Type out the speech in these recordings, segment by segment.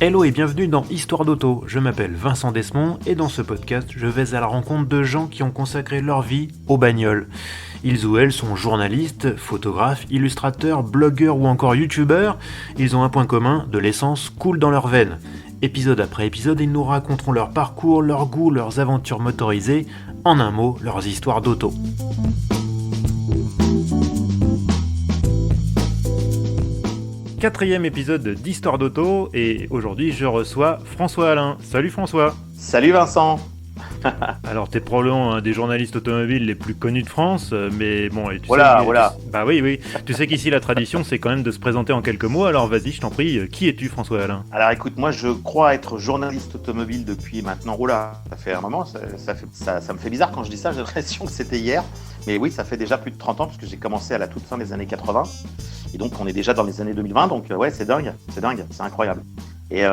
Hello et bienvenue dans Histoire d'auto, je m'appelle Vincent Desmond et dans ce podcast je vais à la rencontre de gens qui ont consacré leur vie aux bagnoles. Ils ou elles sont journalistes, photographes, illustrateurs, blogueurs ou encore youtubeurs. Ils ont un point commun, de l'essence coule dans leurs veines. Épisode après épisode, ils nous raconteront leur parcours, leurs goûts, leurs aventures motorisées, en un mot, leurs histoires d'auto. Quatrième épisode d'Histoire d'auto et aujourd'hui je reçois François Alain. Salut François. Salut Vincent. Alors t'es probablement un des journalistes automobiles les plus connus de France, mais bon, et tu Voilà, sais, voilà. bah oui, tu sais qu'ici la tradition c'est quand même de se présenter en quelques mots, alors vas-y je t'en prie, qui es-tu François Alain? Alors écoute, moi je crois être journaliste automobile depuis maintenant, ça fait un moment, ça me fait bizarre quand je dis ça, j'ai l'impression que c'était hier. Mais oui, ça fait déjà plus de 30 ans parce que j'ai commencé à la toute fin des années 80. Et donc on est déjà dans les années 2020, donc ouais, c'est dingue, c'est incroyable. Et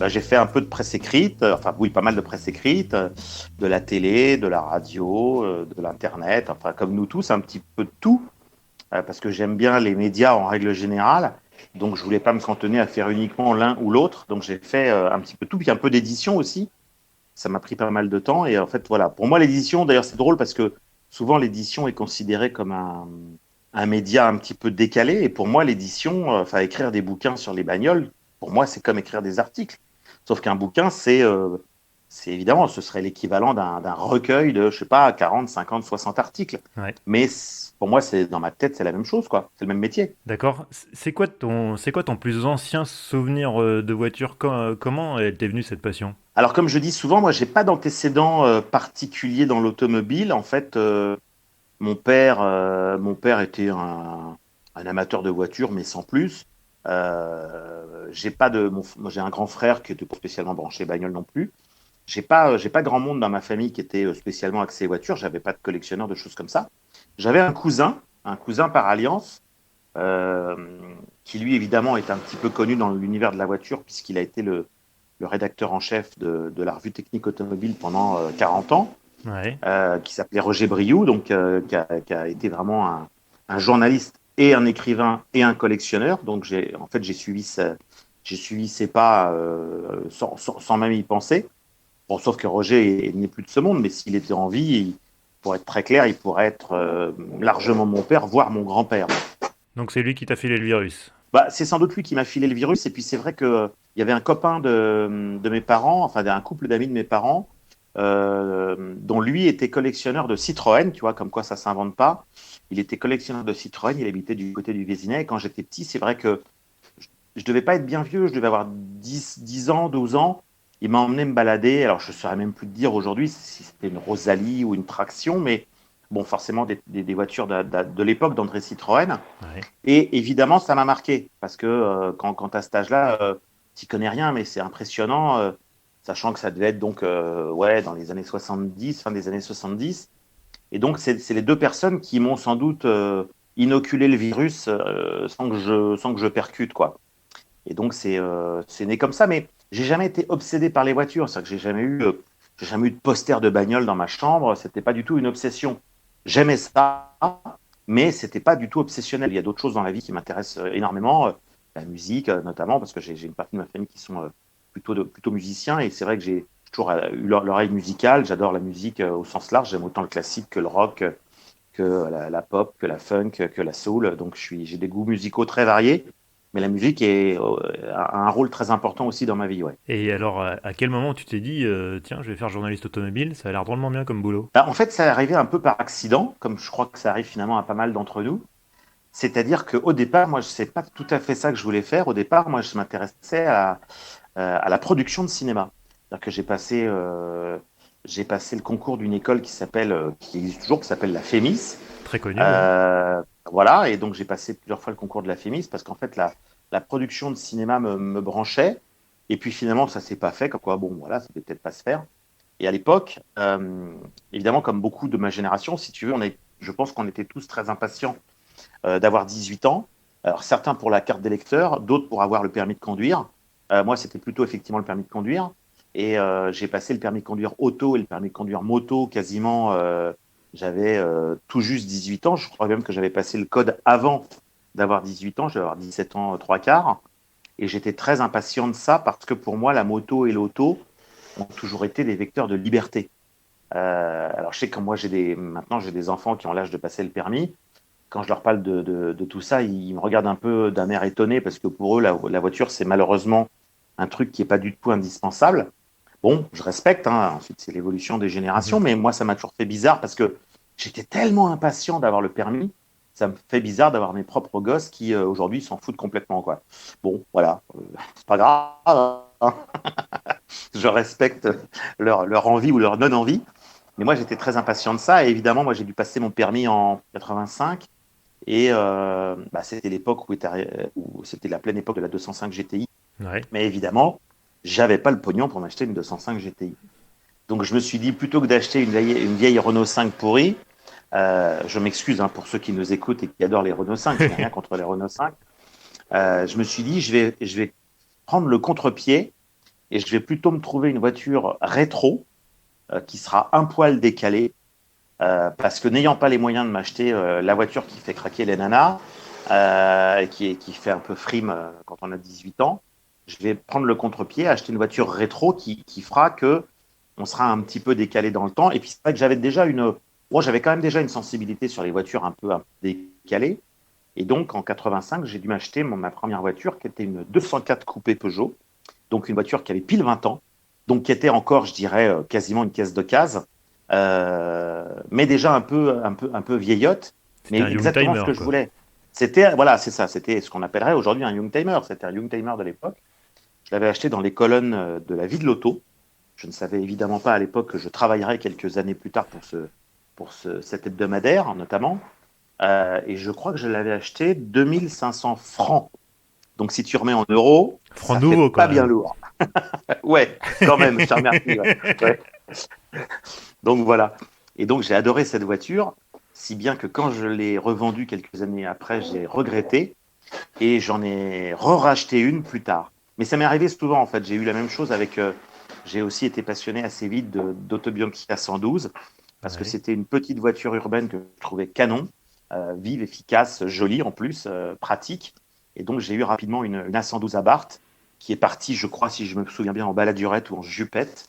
j'ai fait un peu de presse écrite, pas mal de presse écrite, de la télé, de la radio, de l'internet, enfin comme nous tous, un petit peu de tout, parce que j'aime bien les médias en règle générale. Donc je voulais pas me cantonner à faire uniquement l'un ou l'autre, donc j'ai fait un petit peu tout, puis un peu d'édition aussi. Ça m'a pris pas mal de temps et en fait voilà, pour moi l'édition, d'ailleurs c'est drôle parce que souvent l'édition est considérée comme un média un petit peu décalé et pour moi l'édition, écrire des bouquins sur les bagnoles, pour moi c'est comme écrire des articles. Sauf qu'un bouquin c'est évidemment, ce serait l'équivalent d'un recueil de, je sais pas, 40, 50, 60 articles. Ouais. Mais pour moi, dans ma tête, c'est la même chose, quoi. C'est le même métier. D'accord, c'est quoi ton plus ancien souvenir de voiture? Comment elle t'est venue cette passion? Alors, comme je dis souvent, moi, j'ai pas d'antécédent particulier dans l'automobile. En fait, mon père était un amateur de voitures, mais sans plus. Moi, j'ai un grand frère qui était pas spécialement branché bagnole non plus. J'ai pas grand monde dans ma famille qui était spécialement axé voiture. J'avais pas de collectionneur de choses comme ça. J'avais un cousin par alliance, euh, qui lui évidemment est un petit peu connu dans l'univers de la voiture puisqu'il a été le rédacteur en chef de la revue technique automobile pendant 40 ans, Ouais. qui s'appelait Roger Briou, donc qui a été vraiment un journaliste et un écrivain et un collectionneur. Donc j'ai suivi ses pas sans même y penser. Bon, sauf que Roger n'est plus de ce monde, mais s'il était en vie, pour être très clair, il pourrait être largement mon père, voire mon grand-père. Donc c'est lui qui t'a filé le virus. Bah, c'est sans doute lui qui m'a filé le virus. Et puis c'est vrai qu'il y avait un copain de mes parents, enfin un couple d'amis de mes parents, dont lui était collectionneur de Citroën, tu vois, comme quoi ça s'invente pas. Il était collectionneur de Citroën, il habitait du côté du Vésinet. Et quand j'étais petit, c'est vrai que je devais pas être bien vieux, je devais avoir 10 ans, 12 ans. Il m'a emmené me balader. Alors, je ne saurais même plus te dire aujourd'hui si c'était une Rosalie ou une Traction, mais bon, forcément des voitures de l'époque d'André Citroën. Ouais. Et évidemment, ça m'a marqué parce que quand à cet âge-là, tu connais rien, mais c'est impressionnant, sachant que ça devait être donc ouais, dans les années 70, fin des années 70. Et donc, c'est les deux personnes qui m'ont sans doute inoculé le virus sans que je percute, quoi. Et donc, c'est né comme ça. Mais j'ai jamais été obsédé par les voitures. C'est-à-dire que j'ai jamais eu de poster de bagnole dans ma chambre. C'était pas du tout une obsession. J'aimais ça, mais c'était pas du tout obsessionnel. Il y a d'autres choses dans la vie qui m'intéressent énormément. La musique, notamment, parce que j'ai une partie de ma famille qui sont plutôt musiciens. Et c'est vrai que j'ai toujours eu l'oreille musicale. J'adore la musique au sens large. J'aime autant le classique que le rock, que la pop, que la funk, que la soul. Donc, j'ai des goûts musicaux très variés. Mais la musique a un rôle très important aussi dans ma vie, ouais. Et alors à quel moment tu t'es dit, tiens je vais faire journaliste automobile, ça a l'air drôlement bien comme boulot? Bah, en fait, ça est arrivé un peu par accident, comme je crois que ça arrive finalement à pas mal d'entre nous. C'est-à-dire qu'au départ, moi, je sais pas tout à fait ça que je voulais faire. Au départ, moi, je m'intéressais à la production de cinéma. C'est-à-dire que j'ai passé le concours d'une école qui existe toujours, qui s'appelle la FEMIS. Très connu, oui. Voilà, et donc j'ai passé plusieurs fois le concours de la FEMIS parce qu'en fait, la production de cinéma me branchait. Et puis finalement, ça s'est pas fait, comme quoi, bon, voilà, ça ne devait peut-être pas se faire. Et à l'époque, évidemment, comme beaucoup de ma génération, si tu veux, je pense qu'on était tous très impatients d'avoir 18 ans. Alors certains pour la carte d'électeur, d'autres pour avoir le permis de conduire. Moi, c'était plutôt effectivement le permis de conduire. Et j'ai passé le permis de conduire auto et le permis de conduire moto quasiment. J'avais tout juste 18 ans. Je crois même que j'avais passé le code avant d'avoir 18 ans. Je devais avoir 17 ans, trois quarts. Et j'étais très impatient de ça parce que pour moi, la moto et l'auto ont toujours été des vecteurs de liberté. Alors je sais que moi, maintenant j'ai des enfants qui ont l'âge de passer le permis. Quand je leur parle de tout ça, ils me regardent un peu d'un air étonné parce que pour eux, la voiture, c'est malheureusement un truc qui n'est pas du tout indispensable. Bon, je respecte, hein. Ensuite, c'est l'évolution des générations, Mhm. mais moi, ça m'a toujours fait bizarre parce que j'étais tellement impatient d'avoir le permis, ça me fait bizarre d'avoir mes propres gosses qui, aujourd'hui, s'en foutent complètement, quoi. Bon, voilà, c'est pas grave, hein. Je respecte leur envie ou leur non-envie, mais moi, j'étais très impatient de ça, et évidemment, moi, j'ai dû passer mon permis en 85, et c'était l'époque où c'était la pleine époque de la 205 GTI, Ouais. mais évidemment, j'avais pas le pognon pour m'acheter une 205 GTI. Donc je me suis dit, plutôt que d'acheter une vieille Renault 5 pourrie, je m'excuse, hein, pour ceux qui nous écoutent et qui adorent les Renault 5, je n'ai rien contre les Renault 5, je me suis dit, je vais prendre le contre-pied et je vais plutôt me trouver une voiture rétro qui sera un poil décalée, parce que n'ayant pas les moyens de m'acheter la voiture qui fait craquer les nanas, qui fait un peu frime quand on a 18 ans, je vais prendre le contre-pied, acheter une voiture rétro qui fera que on sera un petit peu décalé dans le temps. Et puis c'est vrai que j'avais quand même déjà une sensibilité sur les voitures un peu décalées. Et donc en 85, j'ai dû m'acheter ma première voiture qui était une 204 coupé Peugeot, donc une voiture qui avait pile 20 ans, donc qui était encore, je dirais, quasiment une caisse de case, mais déjà un peu vieillotte, C'était mais un exactement ce Youngtimer, que je quoi. voulais. C'était, voilà, c'est ça, c'était ce qu'on appellerait aujourd'hui un Youngtimer. C'était un Youngtimer de l'époque. Je l'avais acheté dans les colonnes de la Vie de l'Auto. Je ne savais évidemment pas à l'époque que je travaillerais quelques années plus tard cet hebdomadaire, notamment. Et je crois que je l'avais acheté 2500 francs. Donc, si tu remets en euros, Franc ça fait nouveau, quand pas bien même. lourd. Ouais, quand même, je te remercie. Ouais. Ouais. Donc, voilà. Et donc, j'ai adoré cette voiture, si bien que quand je l'ai revendue quelques années après, j'ai regretté et j'en ai re-racheté une plus tard. Mais ça m'est arrivé souvent, en fait. J'ai eu la même chose avec. J'ai aussi été passionné assez vite d'Auto-Bianchi A112 parce que Ouais. c'était une petite voiture urbaine que je trouvais canon, vive, efficace, jolie en plus, pratique. Et donc, j'ai eu rapidement une A112 Abarth qui est partie, je crois, si je me souviens bien, en baladurette ou en jupette.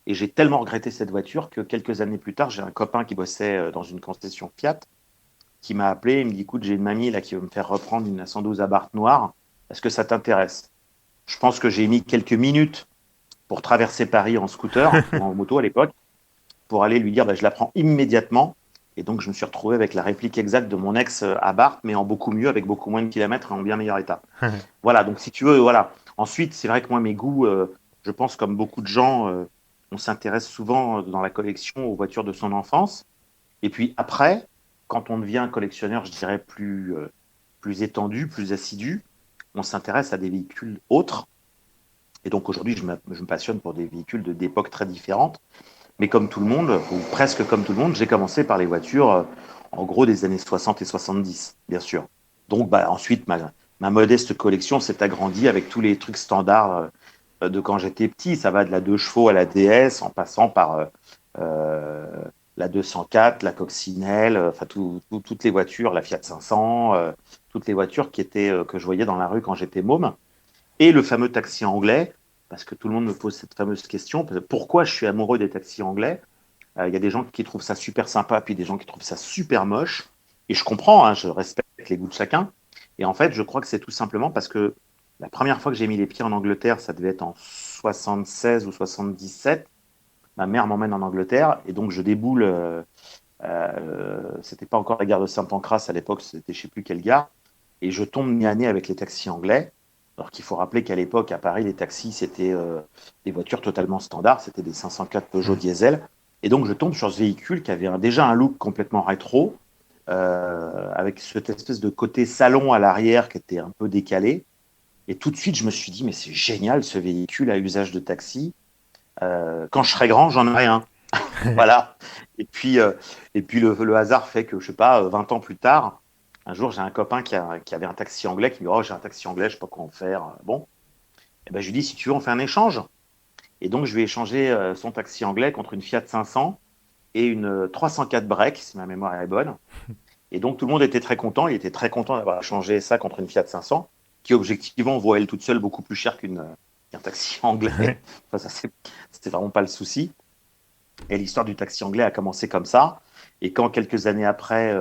Et j'ai tellement regretté cette voiture que quelques années plus tard, j'ai un copain qui bossait dans une concession Fiat qui m'a appelé. Il me dit, écoute, j'ai une mamie là qui veut me faire reprendre une A112 Abarth noire. Est-ce que ça t'intéresse? Je pense que j'ai mis quelques minutes pour traverser Paris en scooter ou en moto à l'époque pour aller lui dire, bah, je la prends immédiatement. Et donc, je me suis retrouvé avec la réplique exacte de mon ex Abarth, mais en beaucoup mieux, avec beaucoup moins de kilomètres et en bien meilleur état. Voilà, donc si tu veux, voilà. Ensuite, c'est vrai que moi, mes goûts, je pense, comme beaucoup de gens, on s'intéresse souvent dans la collection aux voitures de son enfance. Et puis après, quand on devient collectionneur, je dirais plus étendu, plus assidu, on s'intéresse à des véhicules autres. Et donc aujourd'hui, je me passionne pour des véhicules d'époques très différentes. Mais comme tout le monde, ou presque comme tout le monde, j'ai commencé par les voitures, en gros, des années 60 et 70, bien sûr. Donc ensuite, ma modeste collection s'est agrandie avec tous les trucs standards de quand j'étais petit. Ça va de la 2 chevaux à la DS, en passant par euh, la 204, la Coccinelle, enfin toutes les voitures, la Fiat 500, toutes les voitures que je voyais dans la rue quand j'étais môme. Et le fameux taxi anglais, parce que tout le monde me pose cette fameuse question, pourquoi je suis amoureux des taxis anglais? Il y a des gens qui trouvent ça super sympa, puis des gens qui trouvent ça super moche. Et je comprends, hein, je respecte les goûts de chacun. Et en fait, je crois que c'est tout simplement parce que la première fois que j'ai mis les pieds en Angleterre, ça devait être en 76 ou 77. Ma mère m'emmène en Angleterre et donc je déboule. C'était pas encore la gare de Saint-Pancras à l'époque, c'était je sais plus quelle gare. Et je tombe nez à nez avec les taxis anglais. Alors qu'il faut rappeler qu'à l'époque, à Paris, les taxis, c'était des voitures totalement standards, c'était des 504 Peugeot Hmm. diesel. Et donc, je tombe sur ce véhicule qui avait déjà un look complètement rétro, avec cette espèce de côté salon à l'arrière qui était un peu décalé. Et tout de suite, je me suis dit, mais c'est génial ce véhicule à usage de taxi. Quand je serai grand, j'en aurai un. Voilà. Et puis le hasard fait que, je sais pas, 20 ans plus tard, un jour, j'ai un copain qui avait un taxi anglais qui me dit, oh, j'ai un taxi anglais, je sais pas quoi en faire. Bon, et ben, je lui dis, si tu veux, on fait un échange. Et donc, je lui ai échangé son taxi anglais contre une Fiat 500 et une 304 break, si ma mémoire est bonne. Et donc, tout le monde était très content. Il était très content d'avoir échangé ça contre une Fiat 500. qui objectivement vaut elle toute seule beaucoup plus cher qu'un taxi anglais. Ouais. Enfin, c'était vraiment pas le souci. Et l'histoire du taxi anglais a commencé comme ça. Et quand quelques années après,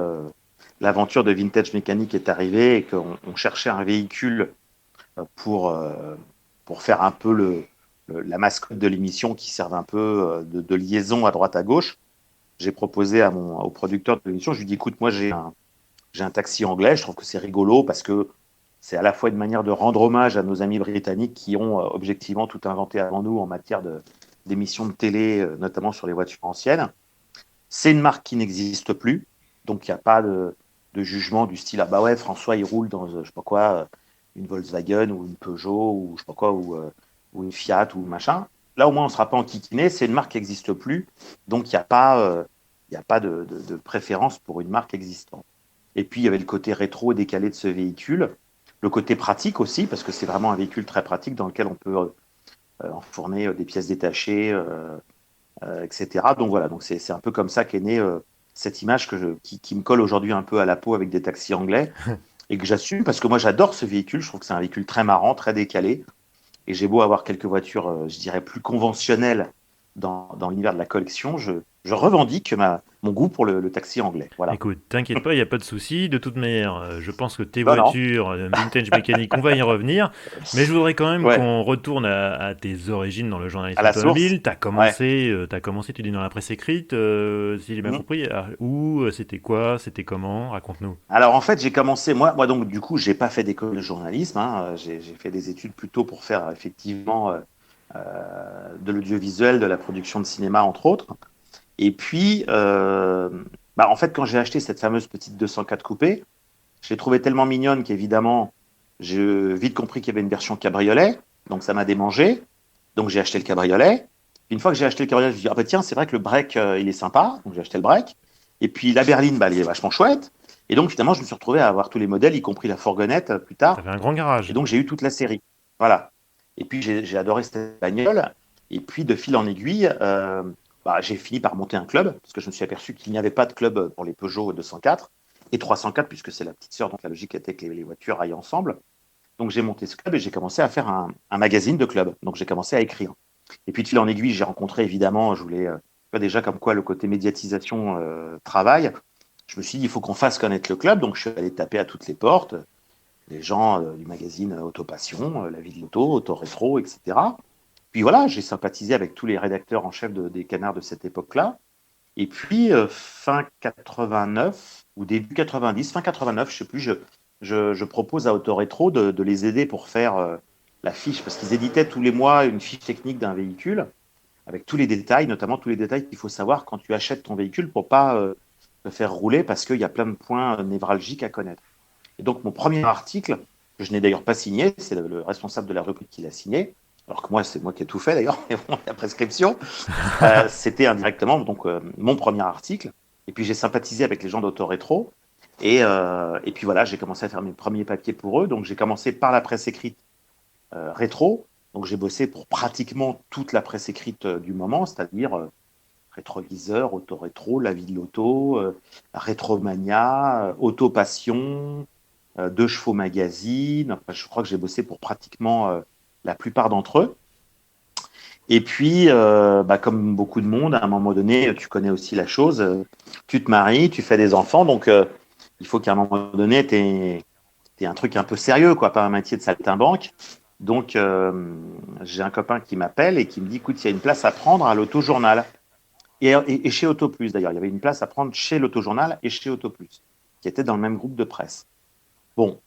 l'aventure de Vintage Mécanique est arrivée et qu'on cherchait un véhicule pour, euh, pour faire un peu la mascotte de l'émission qui serve un peu de liaison à droite à gauche, j'ai proposé au producteur de l'émission, je lui ai dit, écoute, moi j'ai un taxi anglais, je trouve que c'est rigolo parce que c'est à la fois une manière de rendre hommage à nos amis britanniques qui ont objectivement tout inventé avant nous en matière d'émissions de télé, notamment sur les voitures anciennes. C'est une marque qui n'existe plus, donc il n'y a pas de jugement du style ah bah ouais, François il roule dans je sais pas quoi, une Volkswagen ou une Peugeot ou je sais pas quoi, ou une Fiat ou machin. Là au moins on ne sera pas enquiquiné, c'est une marque qui n'existe plus, donc il y a pas de préférence pour une marque existante. Et puis il y avait le côté rétro et décalé de ce véhicule, le côté pratique aussi, parce que c'est vraiment un véhicule très pratique dans lequel on peut enfourner des pièces détachées, etc. Donc voilà, donc c'est un peu comme ça qu'est née cette image qui me colle aujourd'hui un peu à la peau avec des taxis anglais et que j'assume parce que moi j'adore ce véhicule, je trouve que c'est un véhicule très marrant, très décalé et j'ai beau avoir quelques voitures, je dirais, plus conventionnelles dans l'univers de la collection, je revendique mon goût pour le taxi anglais. Voilà. Écoute, t'inquiète pas, il n'y a pas de souci. De toute manière, je pense que tes Non, non. voitures, vintage mécanique, on va y revenir. Mais je voudrais quand même Ouais, qu'on retourne à tes origines dans le à journalisme la source. automobile. Ouais. T'as commencé, tu dis, dans la presse écrite, si j'ai bien Mhm. compris. Où, c'était quoi, c'était comment? Raconte-nous. Alors en fait, j'ai commencé, moi donc du coup, j'ai pas fait d'école de journalisme, hein, j'ai fait des études plutôt pour faire effectivement de l'audiovisuel, de la production de cinéma, entre autres. Et puis, en fait, quand j'ai acheté cette fameuse petite 204 coupée, je l'ai trouvée tellement mignonne qu'évidemment, j'ai vite compris qu'il y avait une version cabriolet, donc ça m'a démangé. Donc j'ai acheté le cabriolet. Une fois que j'ai acheté le cabriolet, je me suis dit, ah bah tiens, c'est vrai que le break, il est sympa, donc j'ai acheté le break. Et puis la berline, bah, elle est vachement chouette. Et donc finalement, je me suis retrouvé à avoir tous les modèles, y compris la fourgonnette plus tard. T'avais un grand Et garage. donc j'ai eu toute la série. Voilà. Et puis j'ai adoré cette bagnole. Et puis de fil en aiguille, j'ai fini par monter un club, parce que je me suis aperçu qu'il n'y avait pas de club pour les Peugeot 204 et 304, puisque c'est la petite sœur, donc la logique était que les voitures aillent ensemble. Donc j'ai monté ce club et j'ai commencé à faire un magazine de club. Donc j'ai commencé à écrire. Et puis de fil en aiguille, j'ai rencontré évidemment, je voulais déjà comme quoi le côté médiatisation travail. Je me suis dit, il faut qu'on fasse connaître le club. Donc je suis allé taper à toutes les portes, les gens du magazine Autopassion, La Vie de l'Auto, Auto Rétro, etc. Puis voilà, j'ai sympathisé avec tous les rédacteurs en chef des canards de cette époque-là. Et puis, fin 89 ou début 90, fin 89, je sais plus, je propose à Autorétro de les aider pour faire la fiche, parce qu'ils éditaient tous les mois une fiche technique d'un véhicule, avec tous les détails, notamment tous les détails qu'il faut savoir quand tu achètes ton véhicule pour pas le faire rouler, parce qu'il y a plein de points névralgiques à connaître. Et donc, mon premier article, que je n'ai d'ailleurs pas signé, c'est le responsable de la rubrique qui l'a signé, alors que moi, c'est moi qui ai tout fait d'ailleurs, mais bon, la prescription. C'était indirectement donc mon premier article. Et puis j'ai sympathisé avec les gens d'Autorétro. Et puis voilà, j'ai commencé à faire mes premiers papiers pour eux. Donc j'ai commencé par la presse écrite rétro. Donc j'ai bossé pour pratiquement toute la presse écrite du moment, c'est-à-dire Rétroviseur, Autorétro, La Vie de l'Auto, Rétromania, Autopassion, Deux Chevaux Magazine. Enfin, je crois que j'ai bossé pour pratiquement la plupart d'entre eux. Et puis, comme beaucoup de monde, à un moment donné, tu connais aussi la chose, tu te maries, tu fais des enfants, donc il faut qu'à un moment donné, tu aies un truc un peu sérieux, quoi, pas un métier de saltimbanque. Donc, j'ai un copain qui m'appelle et qui me dit, écoute, il y a une place à prendre à l'autojournal. Et chez Autoplus, d'ailleurs, il y avait une place à prendre chez l'autojournal et chez Autoplus, qui étaient dans le même groupe de presse. Bon,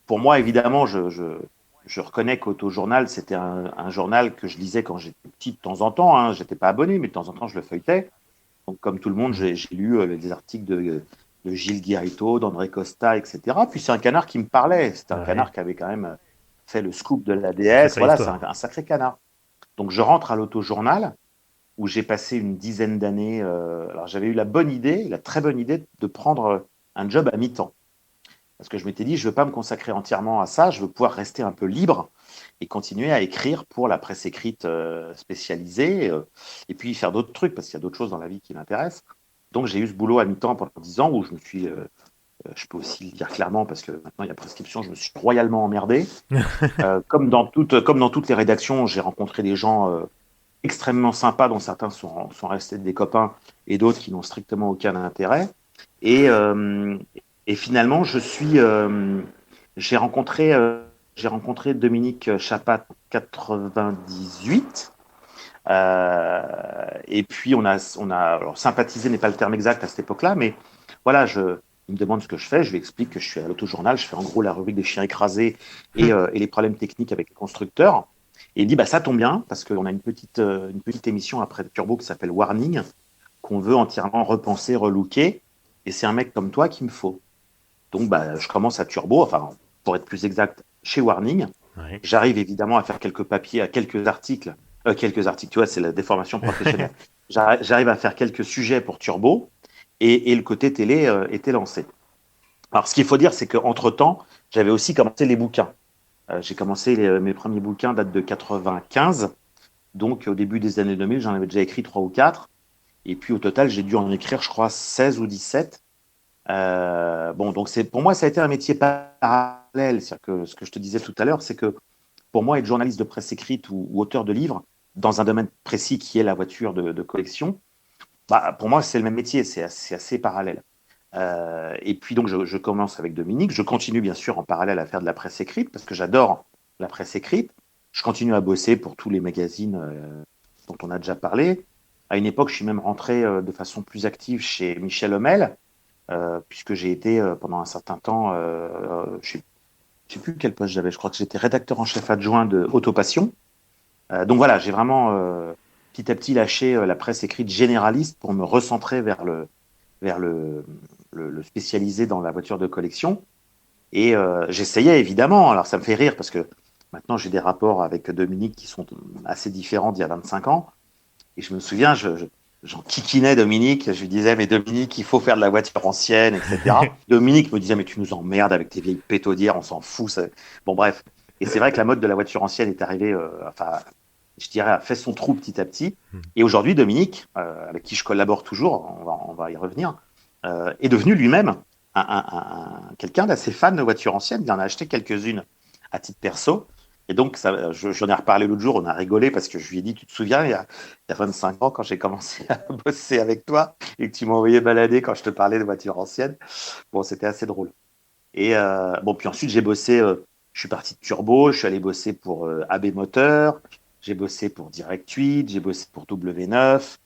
pour moi, évidemment, je reconnais qu'Autojournal, c'était un journal que je lisais quand j'étais petit de temps en temps. Hein. Je n'étais pas abonné, mais de temps en temps, je le feuilletais. Donc, comme tout le monde, Mhm. j'ai lu des articles de Gilles Guirito, d'André Costa, etc. Puis c'est un canard qui me parlait. C'est un Ouais, canard qui avait quand même fait le scoop de l'ADS. sacrée Voilà, c'est histoire. un sacré canard. Donc, je rentre à l'Autojournal, où j'ai passé une dizaine d'années. Alors, j'avais eu la bonne idée, la très bonne idée de prendre un job à mi-temps. Parce que je m'étais dit, je ne veux pas me consacrer entièrement à ça, je veux pouvoir rester un peu libre et continuer à écrire pour la presse écrite spécialisée et puis faire d'autres trucs, parce qu'il y a d'autres choses dans la vie qui m'intéressent. Donc j'ai eu ce boulot à mi-temps pendant 10 ans où je me suis je peux aussi le dire clairement parce que maintenant il y a prescription, je me suis royalement emmerdé. Comme dans toutes les rédactions, j'ai rencontré des gens extrêmement sympas, dont certains sont restés des copains et d'autres qui n'ont strictement aucun intérêt. Et, euh, et finalement, j'ai rencontré, j'ai rencontré Dominique Chapat en 98. Et puis on a alors, sympathisé n'est pas le terme exact à cette époque-là, mais voilà, il me demande ce que je fais, je lui explique que je suis à l'autojournal, je fais en gros la rubrique des chiens écrasés et les problèmes techniques avec les constructeurs. Et il dit bah ça tombe bien parce qu'on a une petite émission après Turbo qui s'appelle Warning qu'on veut entièrement repenser, relooker, et c'est un mec comme toi qu'il me faut. Donc bah je commence à Turbo, enfin pour être plus exact chez Warning. Ouais. J'arrive évidemment à faire quelques papiers, à quelques articles, tu vois, c'est la déformation professionnelle. J'arrive à faire quelques sujets pour Turbo et le côté télé était lancé. Alors, ce qu'il faut dire, c'est qu'entre-temps, j'avais aussi commencé les bouquins. J'ai commencé mes premiers bouquins datent de 95, donc au début des années 2000, j'en avais déjà écrit 3 ou 4. Et puis au total, j'ai dû en écrire, je crois, 16 ou 17. Bon, donc pour moi, ça a été un métier parallèle. C'est-à-dire que ce que je te disais tout à l'heure, c'est que pour moi, être journaliste de presse écrite ou auteur de livre, dans un domaine précis qui est la voiture de collection, bah, pour moi, c'est le même métier, c'est assez parallèle. Et puis donc, je commence avec Dominique. Je continue bien sûr en parallèle à faire de la presse écrite parce que j'adore la presse écrite. Je continue à bosser pour tous les magazines dont on a déjà parlé. À une époque, je suis même rentré de façon plus active chez Michel Homel, puisque j'ai été pendant un certain temps, je ne sais plus quel poste j'avais, je crois que j'étais rédacteur en chef adjoint de Autopassion. Donc voilà, j'ai vraiment petit à petit lâché la presse écrite généraliste pour me recentrer vers le spécialisé dans la voiture de collection. Et j'essayais évidemment, alors ça me fait rire parce que maintenant j'ai des rapports avec Dominique qui sont assez différents d'il y a 25 ans. Et je me souviens, j'en kikinais Dominique, je lui disais, mais Dominique, il faut faire de la voiture ancienne, etc. Dominique me disait, mais tu nous emmerdes avec tes vieilles pétaudières, on s'en fout. Bon, bref. Et c'est vrai que la mode de la voiture ancienne est arrivée, enfin, je dirais, a fait son trou petit à petit. Et aujourd'hui, Dominique, avec qui je collabore toujours, on va y revenir, est devenu lui-même quelqu'un d'assez fan de voitures anciennes. Il en a acheté quelques-unes à titre perso. Et donc, j'en ai reparlé l'autre jour, on a rigolé parce que je lui ai dit, tu te souviens, il y a 25 ans, quand j'ai commencé à bosser avec toi et que tu m'as envoyé balader quand je te parlais de voitures anciennes. Bon, c'était assez drôle. Et bon, puis ensuite, je suis parti de Turbo, je suis allé bosser pour AB Moteur, j'ai bossé pour Direct8, j'ai bossé pour W9.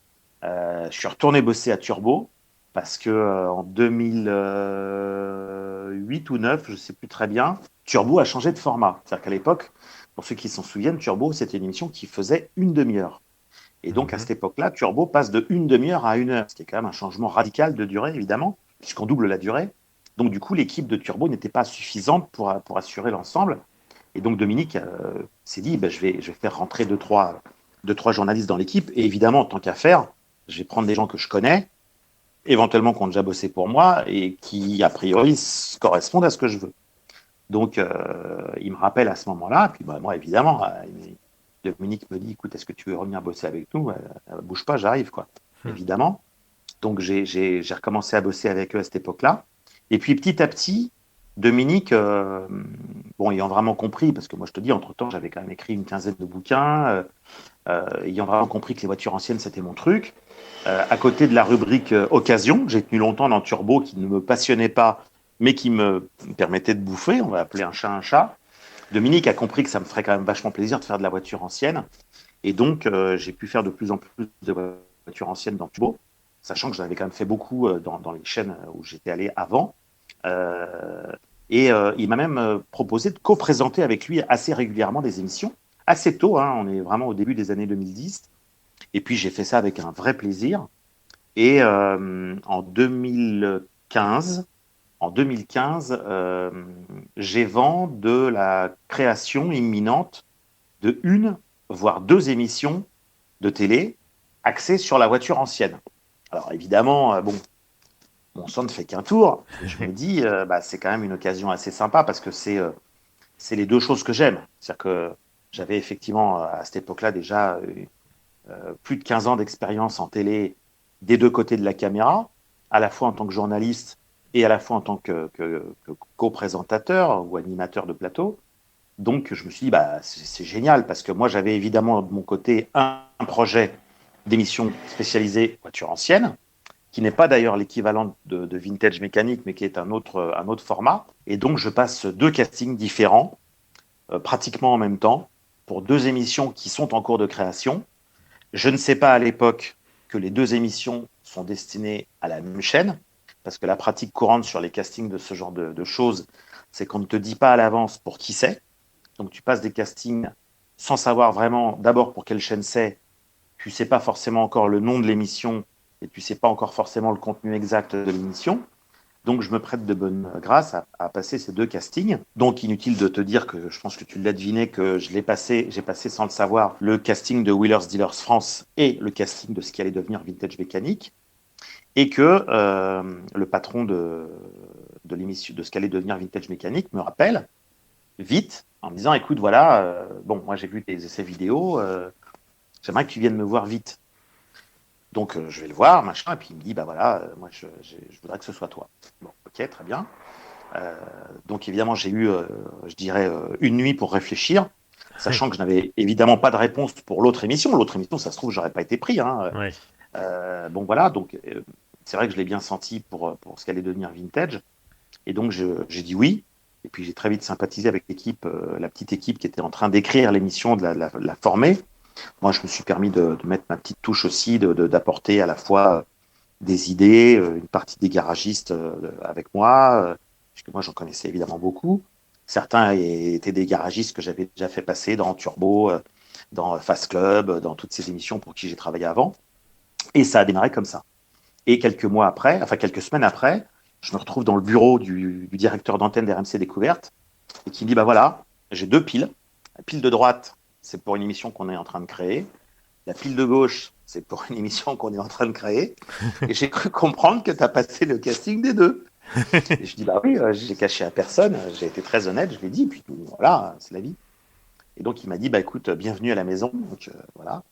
Je suis retourné bosser à Turbo parce que en 2008 ou 9, je ne sais plus très bien, Turbo a changé de format. C'est-à-dire qu'à l'époque, pour ceux qui s'en souviennent, Turbo, c'était une émission qui faisait une demi-heure. Et donc, à cette époque-là, Turbo passe de une demi-heure à 1 heure, ce qui est quand même un changement radical de durée, évidemment, puisqu'on double la durée. Donc, du coup, l'équipe de Turbo n'était pas suffisante pour assurer l'ensemble. Et donc, Dominique s'est dit, ben, je vais faire rentrer deux, trois journalistes dans l'équipe. Et évidemment, en tant qu'affaire, je vais prendre des gens que je connais, éventuellement qui ont déjà bossé pour moi et qui, a priori, correspondent à ce que je veux. Donc, il me rappelle à ce moment-là. Puis, bah, moi, évidemment, Dominique me dit, écoute, est-ce que tu veux revenir bosser avec nous? Bouge pas, j'arrive, quoi. Évidemment. Donc, j'ai recommencé à bosser avec eux à cette époque-là. Et puis, petit à petit, Dominique, bon, ayant vraiment compris, parce que moi, je te dis, entre-temps, j'avais quand même écrit une quinzaine de bouquins, ayant vraiment compris que les voitures anciennes, c'était mon truc. À côté de la rubrique Occasion, que j'ai tenu longtemps dans Turbo, qui ne me passionnait pas, mais qui me permettait de bouffer, on va appeler un chat un chat. Dominique a compris que ça me ferait quand même vachement plaisir de faire de la voiture ancienne. Et donc, j'ai pu faire de plus en plus de voitures anciennes dans Turbo, sachant que j'en avais quand même fait beaucoup dans les chaînes où j'étais allé avant. Et il m'a même proposé de co-présenter avec lui assez régulièrement des émissions, assez tôt, hein, on est vraiment au début des années 2010. Et puis j'ai fait ça avec un vrai plaisir. Et en 2015, j'ai vent de la création imminente de une, voire deux émissions de télé axées sur la voiture ancienne. Alors évidemment, bon, mon sang ne fait qu'un tour. Et je me dis, bah, c'est quand même une occasion assez sympa parce que c'est les deux choses que j'aime. C'est-à-dire que j'avais effectivement à cette époque-là déjà plus de 15 ans d'expérience en télé des deux côtés de la caméra, à la fois en tant que journaliste et à la fois en tant que co-présentateur ou animateur de plateau. Donc, je me suis dit, bah, c'est génial parce que moi, j'avais évidemment de mon côté un projet d'émission spécialisée voiture ancienne, qui n'est pas d'ailleurs l'équivalent de Vintage Mécanique, mais qui est un autre format. Et donc, je passe deux castings différents, pratiquement en même temps, pour deux émissions qui sont en cours de création. Je ne sais pas à l'époque que les deux émissions sont destinées à la même chaîne, parce que la pratique courante sur les castings de ce genre de choses, c'est qu'on ne te dit pas à l'avance pour qui c'est. Donc tu passes des castings sans savoir vraiment d'abord pour quelle chaîne c'est. Tu ne sais pas forcément encore le nom de l'émission et tu ne sais pas encore forcément le contenu exact de l'émission. Donc je me prête de bonne grâce à passer ces deux castings. Donc inutile de te dire que je pense que tu l'as deviné que j'ai passé sans le savoir le casting de Wheelers Dealers France et le casting de ce qui allait devenir Vintage Mécanique. Et que le patron de l'émission, de ce qu'allait devenir Vintage Mécanique me rappelle vite en me disant écoute, voilà, bon, moi j'ai vu tes essais vidéo, j'aimerais que tu viennes me voir vite. Donc je vais le voir, machin, et puis il me dit bah voilà, moi je voudrais que ce soit toi. Bon, ok, très bien. Euh, donc évidemment, j'ai eu, je dirais, une nuit pour réfléchir, sachant que je n'avais évidemment pas de réponse pour l'autre émission. L'autre émission, ça se trouve, j'aurais pas été pris. Hein. Ouais. Bon voilà, donc c'est vrai que je l'ai bien senti pour ce qu'allait devenir Vintage. Et donc j'ai dit oui. Et puis j'ai très vite sympathisé avec l'équipe, la petite équipe qui était en train d'écrire l'émission, de la former. Moi, je me suis permis de mettre ma petite touche aussi, d'apporter à la fois des idées, une partie des garagistes avec moi, puisque moi j'en connaissais évidemment beaucoup. Certains étaient des garagistes que j'avais déjà fait passer dans Turbo, dans Fast Club, dans toutes ces émissions pour qui j'ai travaillé avant. Et ça a démarré comme ça. Et quelques mois après, enfin quelques semaines après, je me retrouve dans le bureau du directeur d'antenne d'RMC Découverte et qui me dit, bah voilà, j'ai deux piles. La pile de droite, c'est pour une émission qu'on est en train de créer. La pile de gauche, c'est pour une émission qu'on est en train de créer. Et j'ai cru comprendre que tu as passé le casting des deux. Et je dis, bah oui, j'ai caché à personne. J'ai été très honnête, je l'ai dit. Et puis voilà, c'est la vie. Et donc il m'a dit, bah écoute, bienvenue à la maison. Donc voilà.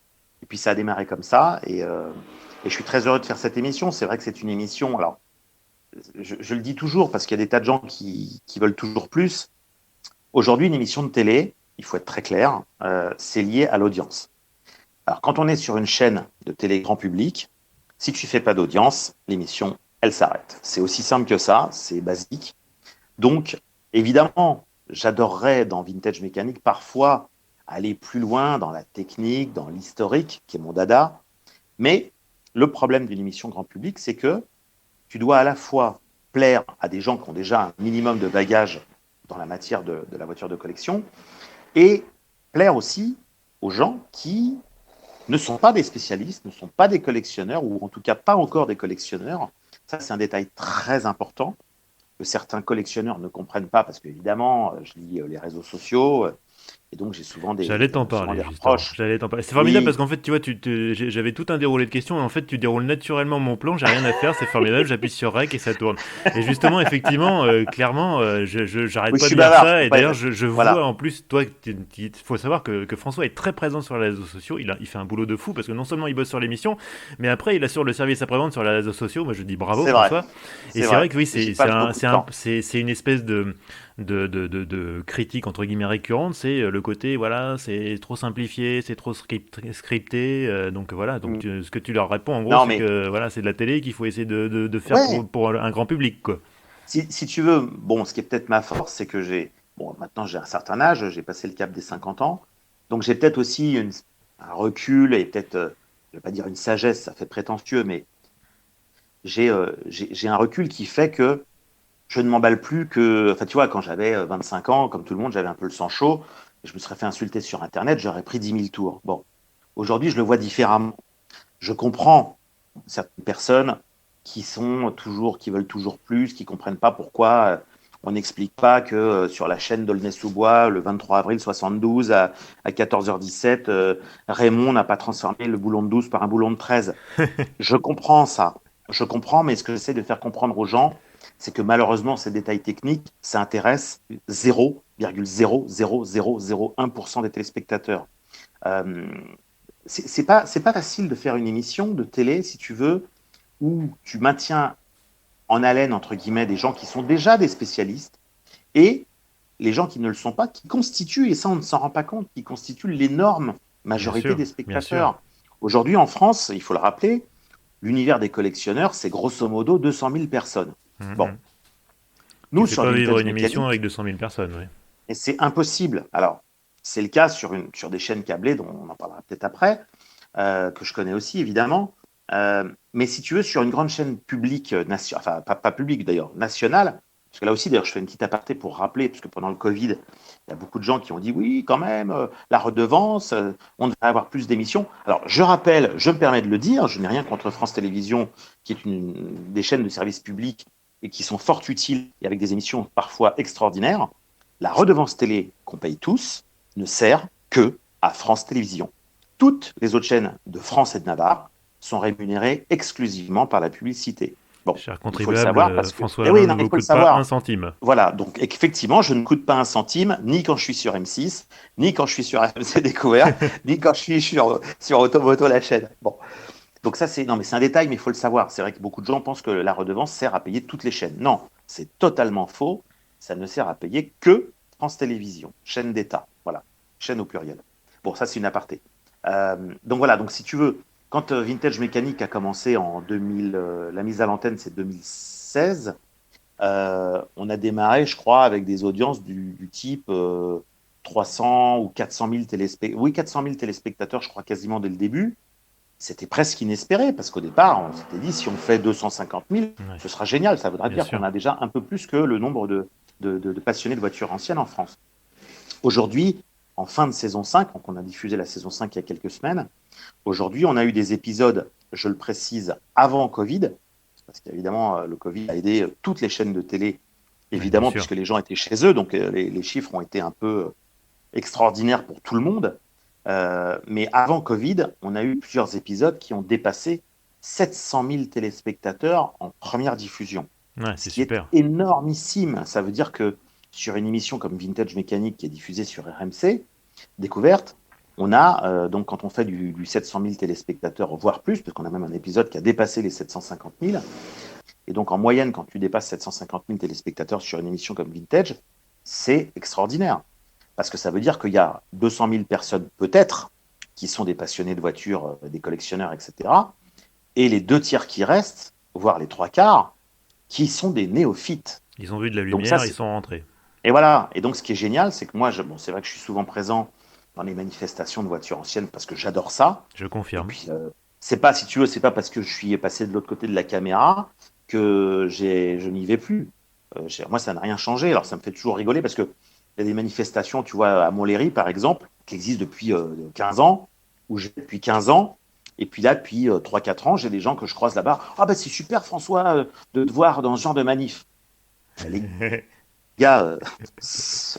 Et puis ça a démarré comme ça. Et je suis très heureux de faire cette émission. C'est vrai que c'est une émission. Alors, je le dis toujours parce qu'il y a des tas de gens qui veulent toujours plus. Aujourd'hui, une émission de télé, il faut être très clair, c'est lié à l'audience. Alors, quand on est sur une chaîne de télé grand public, si tu fais pas d'audience, l'émission, elle s'arrête. C'est aussi simple que ça, c'est basique. Donc, évidemment, j'adorerais dans Vintage Mécanique parfois aller plus loin dans la technique, dans l'historique, qui est mon dada. Mais le problème d'une émission grand public, c'est que tu dois à la fois plaire à des gens qui ont déjà un minimum de bagage dans la matière de la voiture de collection et plaire aussi aux gens qui ne sont pas des spécialistes, ne sont pas des collectionneurs, ou en tout cas pas encore des collectionneurs. Ça, c'est un détail très important que certains collectionneurs ne comprennent pas, parce qu'évidemment, je lis les réseaux sociaux, et donc j'ai J'allais t'en souvent parler des justement. reproches. J'allais t'en parler. C'est formidable parce Oui, qu'en fait, tu vois, j'avais tout un déroulé de questions et en fait, tu déroules naturellement mon plan. J'ai rien à faire, c'est formidable. J'appuie sur Rec et ça tourne. Et justement, effectivement, clairement, j'arrête oui, je pas de suis dire bavard, je ça. peux Et pas d'ailleurs, être. je vois Voilà, en plus, toi, il faut savoir que François est très présent sur les réseaux sociaux. Il fait un boulot de fou parce que non seulement il bosse sur l'émission, mais après, il assure le service après-vente sur les réseaux sociaux. Moi, je dis bravo, c'est vrai, François. Et c'est c'est vrai vrai. que oui, J'y passe beaucoup de temps. c'est une espèce de critique entre guillemets récurrente, c'est le côté voilà, c'est trop simplifié, c'est trop scripté, donc voilà, donc Mm. ce que tu leur réponds en gros, Non, c'est mais que voilà, c'est de la télé qu'il faut essayer de faire ouais, pour un grand public, quoi. si tu veux, bon, ce qui est peut-être ma force, c'est que bon, maintenant j'ai un certain âge, j'ai passé le cap des 50 ans, donc j'ai peut-être aussi un recul et peut-être, je vais pas dire une sagesse, ça fait prétentieux, mais j'ai un recul qui fait que je ne m'emballe plus que, enfin tu vois, quand j'avais 25 ans, comme tout le monde, j'avais un peu le sang chaud, et je me serais fait insulter sur Internet, j'aurais pris 10 000 tours. Bon, aujourd'hui je le vois différemment. Je comprends certaines personnes qui veulent toujours plus, qui comprennent pas pourquoi on n'explique pas que sur la chaîne d'Aulnay-sous-Bois, le 23 avril 72 à 14h17, Raymond n'a pas transformé le boulon de 12 par un boulon de 13. Je comprends ça. Je comprends, mais ce que j'essaie de faire comprendre aux gens, c'est que malheureusement, ces détails techniques, ça intéresse 0,00001% des téléspectateurs. Euh, c'est pas facile de faire une émission de télé, si tu veux, où tu maintiens en haleine, entre guillemets, des gens qui sont déjà des spécialistes et les gens qui ne le sont pas, qui constituent, et ça on ne s'en rend pas compte, qui constituent l'énorme Bien majorité sûr, des bien sûr. spectateurs. Aujourd'hui en France, il faut le rappeler, l'univers des collectionneurs, c'est grosso modo 200 000 personnes. Bon, Mhm. Tu nous fais sur pas vivre Vintage une émission Mécanique, avec 200 000 personnes, oui. et c'est impossible. Alors, c'est le cas sur des chaînes câblées, dont on en parlera peut-être après, que je connais aussi évidemment. Mais si tu veux, sur une grande chaîne publique, enfin pas publique d'ailleurs, nationale, parce que là aussi, d'ailleurs, je fais une petite aparté pour rappeler, parce que pendant le Covid, il y a beaucoup de gens qui ont dit oui, quand même, la redevance, on devrait avoir plus d'émissions. Alors, je rappelle, je me permets de le dire, je n'ai rien contre France Télévisions, qui est des chaînes de service public et qui sont fort utiles et avec des émissions parfois extraordinaires. La redevance télé qu'on paye tous ne sert que à France Télévisions. Toutes les autres chaînes de France et de Navarre sont rémunérées exclusivement par la publicité. Bon, Cher il faut le contribuable, savoir parce que. François Eh Hollande oui, ne non, il vous faut le coûte pas un savoir. centime. Voilà, donc effectivement, je ne coûte pas un centime, ni quand je suis sur M6, ni quand je suis sur RMC Découverte, ni quand je suis sur Automoto la chaîne. Bon, donc ça, non, mais c'est un détail, mais il faut le savoir. C'est vrai que beaucoup de gens pensent que la redevance sert à payer toutes les chaînes. Non, c'est totalement faux. Ça ne sert à payer que France Télévisions, chaîne d'État. Voilà, chaîne au pluriel. Bon, ça, c'est une aparté. Donc voilà, donc si tu veux, quand Vintage Mécanique a commencé en 2000, la mise à l'antenne, c'est 2016. On a démarré, je crois, avec des audiences du type 300 ou 400 000 téléspectateurs. Oui, 400 000 téléspectateurs, je crois, quasiment dès le début. C'était presque inespéré parce qu'au départ, on s'était dit si on fait 250 000, Ouais, ce sera génial. Ça voudra bien dire qu'on sûr. a déjà un peu plus que le nombre de passionnés de voitures anciennes en France. Aujourd'hui, en fin de saison 5, donc on a diffusé la saison 5 il y a quelques semaines, aujourd'hui, on a eu des épisodes, je le précise, avant Covid, parce qu'évidemment, le Covid a aidé toutes les chaînes de télé, Oui, bien évidemment, sûr. puisque les gens étaient chez eux, donc les chiffres ont été un peu extraordinaires pour tout le monde. Mais avant Covid, on a eu plusieurs épisodes qui ont dépassé 700 000 téléspectateurs en première diffusion, Ouais, ce c'est qui est super. énormissime. Ça veut dire que sur une émission comme Vintage Mécanique qui est diffusée sur RMC, Découverte, on a, donc quand on fait du 700 000 téléspectateurs, voire plus, parce qu'on a même un épisode qui a dépassé les 750 000, et donc en moyenne, quand tu dépasses 750 000 téléspectateurs sur une émission comme Vintage, c'est extraordinaire. Parce que ça veut dire qu'il y a 200 000 personnes peut-être qui sont des passionnés de voitures, des collectionneurs, etc. Et les deux tiers qui restent, voire les trois quarts, qui sont des néophytes. Ils ont vu de la Donc ça, lumière, ils c'est. sont rentrés. Et voilà. Et donc ce qui est génial, c'est que moi, bon, c'est vrai que je suis souvent présent dans les manifestations de voitures anciennes parce que j'adore ça. Je Et confirme. puis, c'est pas, si tu veux, c'est pas parce que je suis passé de l'autre côté de la caméra que je n'y vais plus. Moi, ça n'a rien changé. Alors, ça me fait toujours rigoler parce que il y a des manifestations, tu vois, à Montlhéry, par exemple, qui existent depuis 15 ans, où j'ai depuis 15 ans. Et puis là, depuis 3-4 ans, j'ai des gens que je croise là-bas. Ah, bah, c'est super, François, de te voir dans ce genre de manif. Les gars,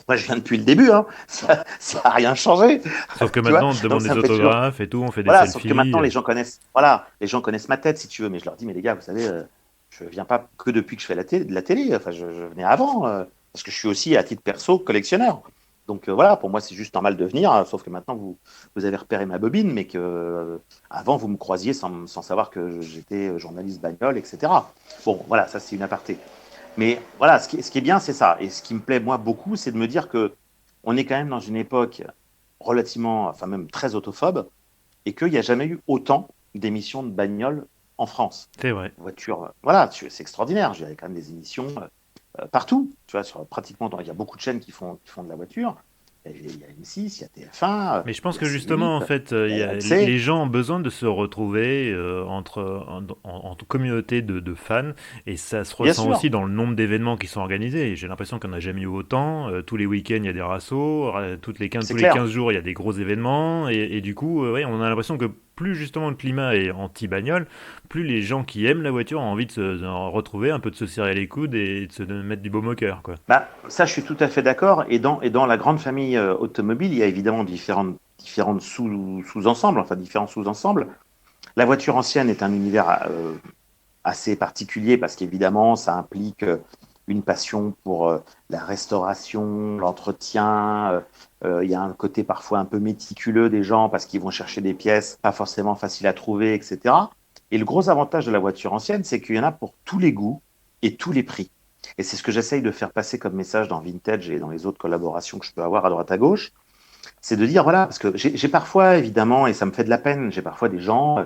moi, je viens depuis le début, hein. Ça n'a rien changé. Sauf que Tu vois. maintenant, on te Donc, demande ça des me fait toujours. autographes et tout, on fait des Voilà, sauf que selfies. maintenant les gens connaissent, voilà, les gens connaissent ma tête si tu veux, mais je leur dis, mais les gars, vous savez, je viens pas que depuis que je fais de la télé, enfin, je venais avant, parce que je suis aussi à titre perso collectionneur. Donc voilà, pour moi c'est juste normal de venir, sauf que maintenant vous avez repéré ma bobine, mais que avant vous me croisiez sans savoir que j'étais journaliste bagnole, etc. Bon, voilà, ça c'est une aparté. Mais voilà, ce qui est bien, c'est ça. Et ce qui me plaît moi beaucoup, c'est de me dire que on est quand même dans une époque relativement, enfin même très autophobe, et qu'il n'y a jamais eu autant d'émissions de bagnoles en France. C'est vrai. Voiture, voilà, c'est extraordinaire. Il y a quand même des émissions partout. Tu vois, pratiquement, il y a beaucoup de chaînes qui font de la voiture. Il y a M6, il y a TF1, Mais je pense il y a que justement, en C8, fait, il y a les RMC. gens ont besoin de se retrouver entre communauté de fans, et ça se Bien ressent sûr, aussi dans le nombre d'événements qui sont organisés. Et j'ai l'impression qu'on n'a jamais eu autant. Tous les week-ends, il y a des rassos, tous c'est les clair. 15 jours, il y a des gros événements, et du coup, ouais, on a l'impression que plus justement le climat est anti-bagnole, plus les gens qui aiment la voiture ont envie de retrouver, un peu de se serrer les coudes et de mettre du baume au cœur, quoi. Bah, ça, je suis tout à fait d'accord. Et dans la grande famille automobile, il y a évidemment différentes sous-ensembles, enfin différents sous-ensembles. La voiture ancienne est un univers assez particulier parce qu'évidemment, ça implique une passion pour la restauration, l'entretien. Il y a un côté parfois un peu méticuleux des gens parce qu'ils vont chercher des pièces pas forcément faciles à trouver, etc. Et le gros avantage de la voiture ancienne, c'est qu'il y en a pour tous les goûts, et tous les prix. Et c'est ce que j'essaye de faire passer comme message dans Vintage et dans les autres collaborations que je peux avoir à droite à gauche. C'est de dire, voilà, parce que j'ai parfois, évidemment, et ça me fait de la peine, j'ai parfois des gens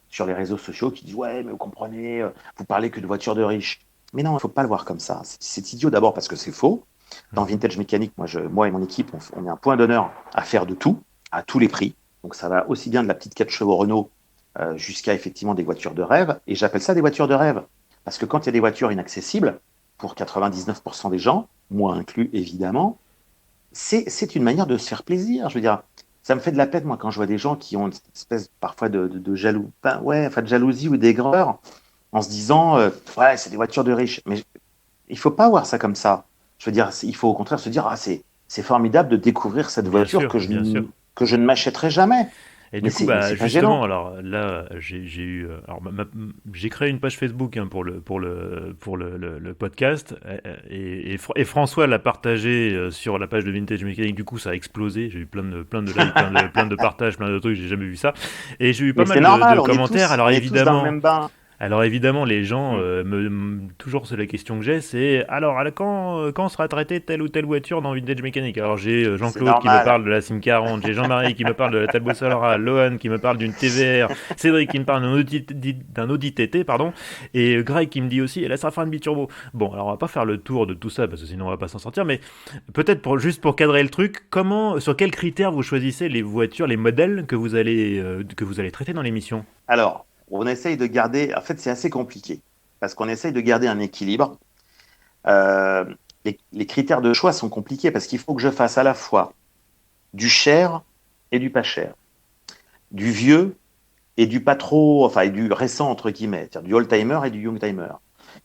sur les réseaux sociaux qui disent, ouais, mais vous comprenez, vous parlez que de voitures de riches. Mais non, il ne faut pas le voir comme ça. C'est idiot d'abord parce que c'est faux. Dans Vintage Mécanique, moi et mon équipe, on met un point d'honneur à faire de tout, à tous les prix. Donc ça va aussi bien de la petite 4 chevaux Renault jusqu'à effectivement des voitures de rêve. Et j'appelle ça des voitures de rêve. Parce que quand il y a des voitures inaccessibles, pour 99% des gens, moi inclus évidemment, c'est une manière de se faire plaisir. Je veux dire, ça me fait de la peine, moi, quand je vois des gens qui ont une espèce parfois de de jalousie ou d'aigreur en se disant, ouais, c'est des voitures de riches. Mais il faut pas voir ça comme ça. Je veux dire, il faut au contraire se dire, ah, c'est formidable de découvrir cette Bien voiture sûr, bien sûr. que je ne m'achèterai jamais. Et Mais du coup, c'est pas justement, gênant. alors là, j'ai eu, alors j'ai créé une page Facebook hein, le podcast, et François l'a partagé sur la page de Vintage Mécanique. Du coup, ça a explosé. J'ai eu plein de likes, plein de partages, plein de trucs. J'ai jamais vu ça. Et j'ai eu pas Mais mal c'est de normal, commentaires. on est tous dans le même bain. Alors évidemment, les gens, Mm. toujours c'est la question que j'ai, c'est alors quand sera traitée telle ou telle voiture dans Vintage Mécanique. Alors j'ai C'est Jean-Claude qui me normal. parle de la Sim 40, j'ai Jean-Marie qui me parle de la Talbot Solara, Lohan qui me parle d'une TVR, Cédric qui me parle d'un Audi TT, pardon, et Greg qui me dit aussi la Safran Biturbo. Bon, alors on va pas faire le tour de tout ça parce que sinon on va pas s'en sortir, mais peut-être juste pour cadrer le truc, sur quels critères vous choisissez les voitures, les modèles que vous allez traiter dans l'émission? Alors, on essaye de garder, en fait, c'est assez compliqué, parce qu'on essaye de garder un équilibre. Euh, les critères de choix sont compliqués, parce qu'il faut que je fasse à la fois du cher et du pas cher, du vieux et du pas trop, enfin, et du récent, entre guillemets, c'est-à-dire du old-timer et du young-timer.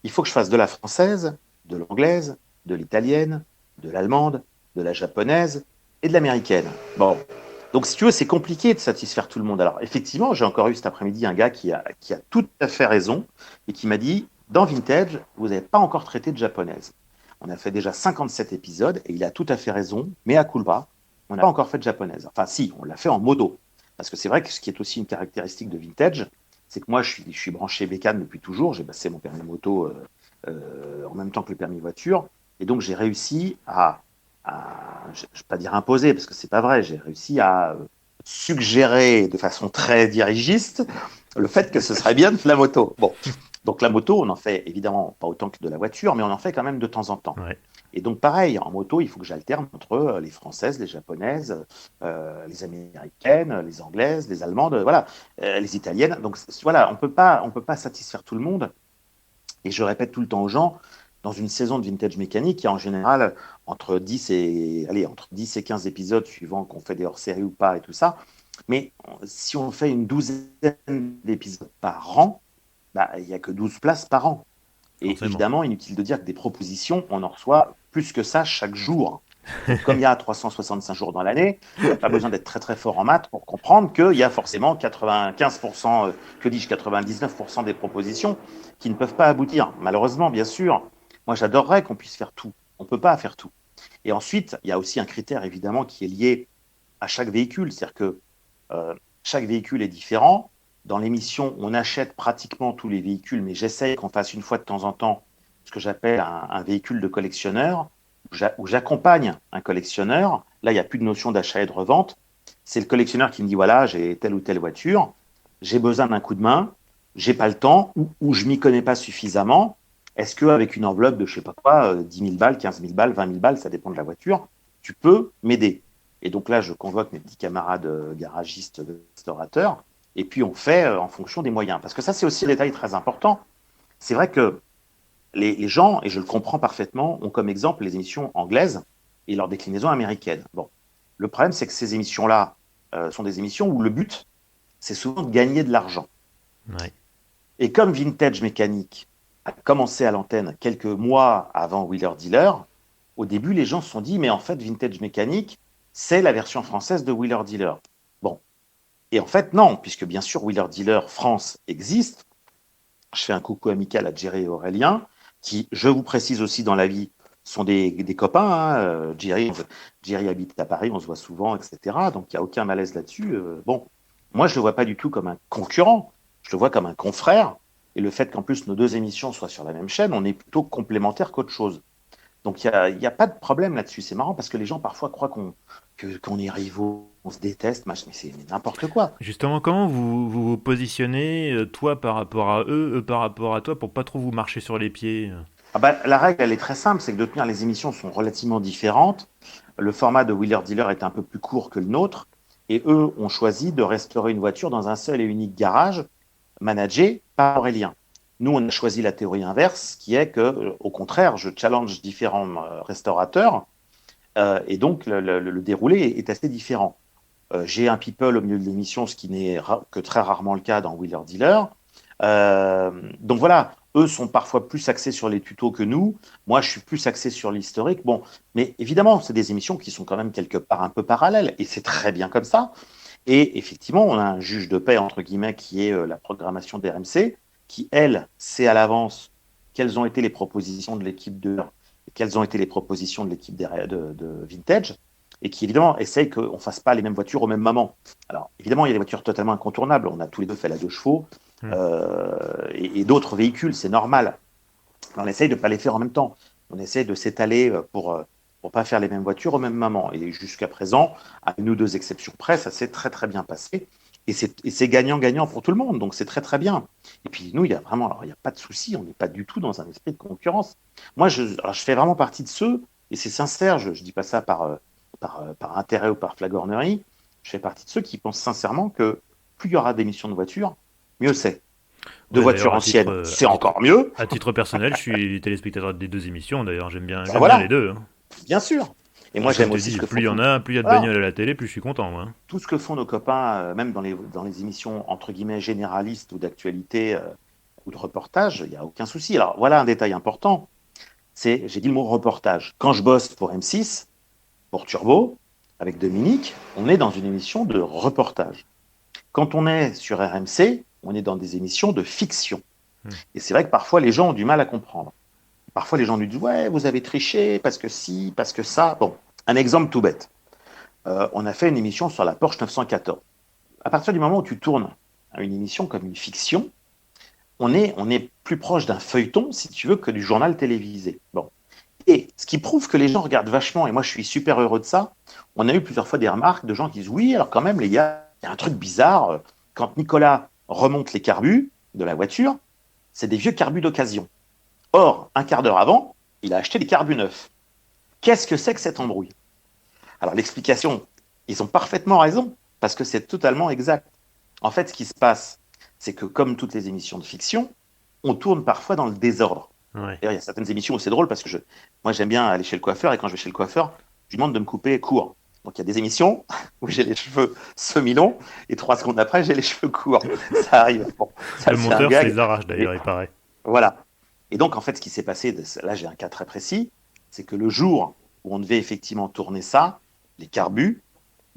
Il faut que je fasse de la française, de l'anglaise, de l'italienne, de l'allemande, de la japonaise et de l'américaine. Bon, donc, si tu veux, c'est compliqué de satisfaire tout le monde. Alors, effectivement, j'ai encore eu cet après-midi un gars qui a tout à fait raison et qui m'a dit, dans Vintage, vous n'avez pas encore traité de japonaise. On a fait déjà 57 épisodes et il a tout à fait raison, mais à culpa, on n'a pas encore fait de japonaise. Enfin, si, on l'a fait en modo. Parce que c'est vrai que ce qui est aussi une caractéristique de Vintage, c'est que moi, je suis branché bécane depuis toujours. J'ai passé mon permis moto en même temps que le permis voiture. Et donc, j'ai réussi je ne vais pas dire imposer, parce que c'est pas vrai, j'ai réussi à suggérer de façon très dirigiste le fait que ce serait bien de la moto. Bon, donc la moto, on en fait évidemment pas autant que de la voiture, mais on en fait quand même de temps en temps. Ouais. Et donc pareil, en moto, il faut que j'alterne entre les françaises, les japonaises, les américaines, les anglaises, les allemandes, voilà, les italiennes. Donc voilà, on peut pas satisfaire tout le monde. Et je répète tout le temps aux gens, dans une saison de vintage mécanique, il y a en général entre 10 et 15 épisodes suivant qu'on fait des hors-séries ou pas et tout ça. Mais si on fait une douzaine d'épisodes par an, bah, il n'y a que 12 places par an. Et Forcément. évidemment, inutile de dire que des propositions, on en reçoit plus que ça chaque jour. Donc, comme il y a 365 jours dans l'année, il n'y a pas besoin d'être très très fort en maths pour comprendre qu'il y a forcément 95%, que dis-je, 99% des propositions qui ne peuvent pas aboutir. Malheureusement, bien sûr, moi j'adorerais qu'on puisse faire tout. On ne peut pas faire tout. Et ensuite, il y a aussi un critère évidemment qui est lié à chaque véhicule, c'est-à-dire que chaque véhicule est différent. Dans l'émission, on achète pratiquement tous les véhicules, mais j'essaye qu'on fasse une fois de temps en temps ce que j'appelle un véhicule de collectionneur où j'accompagne un collectionneur. Là, il n'y a plus de notion d'achat et de revente. C'est le collectionneur qui me dit, voilà, j'ai telle ou telle voiture, j'ai besoin d'un coup de main, j'ai pas le temps, ou je m'y connais pas suffisamment. Est-ce qu'avec une enveloppe de, je sais pas quoi, 10 000 balles, 15 000 balles, 20 000 balles, ça dépend de la voiture, tu peux m'aider? Et donc là, je convoque mes petits camarades garagistes, restaurateurs, et puis on fait en fonction des moyens. Parce que ça, c'est aussi un détail très important. C'est vrai que les gens, et je le comprends parfaitement, ont comme exemple les émissions anglaises et leurs déclinaisons américaines. Bon, le problème, c'est que ces émissions-là sont des émissions où le but, c'est souvent de gagner de l'argent. Ouais. Et comme Vintage Mécanique a commencé à l'antenne quelques mois avant Wheeler Dealer, au début, les gens se sont dit, mais en fait, Vintage Mécanique, c'est la version française de Wheeler Dealer. Bon. Et en fait, non, puisque bien sûr, Wheeler Dealer France existe. Je fais un coucou amical à Jerry et Aurélien, qui, je vous précise aussi dans la vie, sont des copains. Hein. Jerry habite à Paris, on se voit souvent, etc. Donc, il n'y a aucun malaise là-dessus. Bon, moi, je ne le vois pas du tout comme un concurrent. Je le vois comme un confrère. Et le fait qu'en plus nos deux émissions soient sur la même chaîne, on est plutôt complémentaires qu'autre chose. Donc il y a pas de problème là-dessus. C'est marrant parce que les gens parfois croient qu'on est rivaux, on se déteste, mais c'est n'importe quoi. Justement, comment vous positionnez, toi par rapport à eux, eux par rapport à toi, pour pas trop vous marcher sur les pieds? Ah bah, la règle, elle est très simple, c'est que de tenir les émissions sont relativement différentes. Le format de Wheeler Dealer est un peu plus court que le nôtre, et eux ont choisi de restaurer une voiture dans un seul et unique garage, managé par Aurélien. Nous, on a choisi la théorie inverse, qui est que, au contraire, je challenge différents restaurateurs, et donc le déroulé est assez différent. J'ai un people au milieu de l'émission, ce qui n'est que très rarement le cas dans Wheeler Dealer. Donc voilà, eux sont parfois plus axés sur les tutos que nous. Moi, je suis plus axé sur l'historique. Bon, mais évidemment, c'est des émissions qui sont quand même quelque part un peu parallèles, et c'est très bien comme ça. Et effectivement, on a un juge de paix, entre guillemets, qui est la programmation d'RMC, qui, elle, sait à l'avance quelles ont été les propositions de l'équipe et quelles ont été les propositions de l'équipe de Vintage, et qui, évidemment, essaye qu'on ne fasse pas les mêmes voitures au même moment. Alors, évidemment, il y a des voitures totalement incontournables. On a tous les deux fait la 2 chevaux, et d'autres véhicules, c'est normal. On essaye de ne pas les faire en même temps. On essaye de s'étaler pour pas faire les mêmes voitures au même moment. Et jusqu'à présent, à une ou deux exceptions près, ça s'est très très bien passé. Et c'est gagnant-gagnant pour tout le monde. Donc c'est très très bien. Et puis nous, il y a vraiment, alors il n'y a pas de souci, on n'est pas du tout dans un esprit de concurrence. Moi, alors, je fais vraiment partie de ceux, et c'est sincère, je ne dis pas ça par intérêt ou par flagornerie, je fais partie de ceux qui pensent sincèrement que plus il y aura d'émissions de voitures, mieux c'est. De Ouais, voitures d'ailleurs, anciennes, c'est encore mieux. à titre personnel, je suis téléspectateur des deux émissions. D'ailleurs, Ben j'aime bien les voilà, deux, hein. bien sûr. Et moi, Et comme j'aime tu aussi ce dis, que plus font il y en tous. a, plus il y a de Voilà, bagnoles à la télé, plus je suis content, moi, hein. tout ce que font nos copains, même dans les émissions entre guillemets généralistes ou d'actualité ou de reportage, il n'y a aucun souci. Alors voilà un détail important, j'ai dit le mot reportage. Quand je bosse pour M6, pour Turbo, avec Dominique, on est dans une émission de reportage. Quand on est sur RMC, on est dans des émissions de fiction. Et c'est vrai que parfois les gens ont du mal à comprendre. Parfois les gens nous disent ouais, vous avez triché parce que si, parce que ça. Bon, un exemple tout bête. On a fait une émission sur la Porsche 914. À partir du moment où tu tournes une émission comme une fiction, on est plus proche d'un feuilleton, si tu veux, que du journal télévisé. Bon. Et ce qui prouve que les gens regardent vachement, et moi je suis super heureux de ça, on a eu plusieurs fois des remarques de gens qui disent oui, alors quand même les gars, il y a un truc bizarre, quand Nicolas remonte les carbus de la voiture, c'est des vieux carbus d'occasion. Or, un quart d'heure avant, il a acheté des carbus neufs. Qu'est-ce que c'est que cette embrouille? Alors l'explication, ils ont parfaitement raison, parce que c'est totalement exact. En fait, ce qui se passe, c'est que comme toutes les émissions de fiction, on tourne parfois dans le désordre. Ouais. D'ailleurs, il y a certaines émissions où c'est drôle, parce que moi j'aime bien aller chez le coiffeur, et quand je vais chez le coiffeur, je lui demande de me couper court. Donc il y a des émissions où j'ai les cheveux semi-longs, et 3 secondes après, j'ai les cheveux courts. Ça arrive. Bon, ça Le c'est un monteur se gag. les arrache, Mais d'ailleurs, il paraît. voilà. Et donc, en fait, ce qui s'est passé, là j'ai un cas très précis, c'est que le jour où on devait effectivement tourner ça, les carbus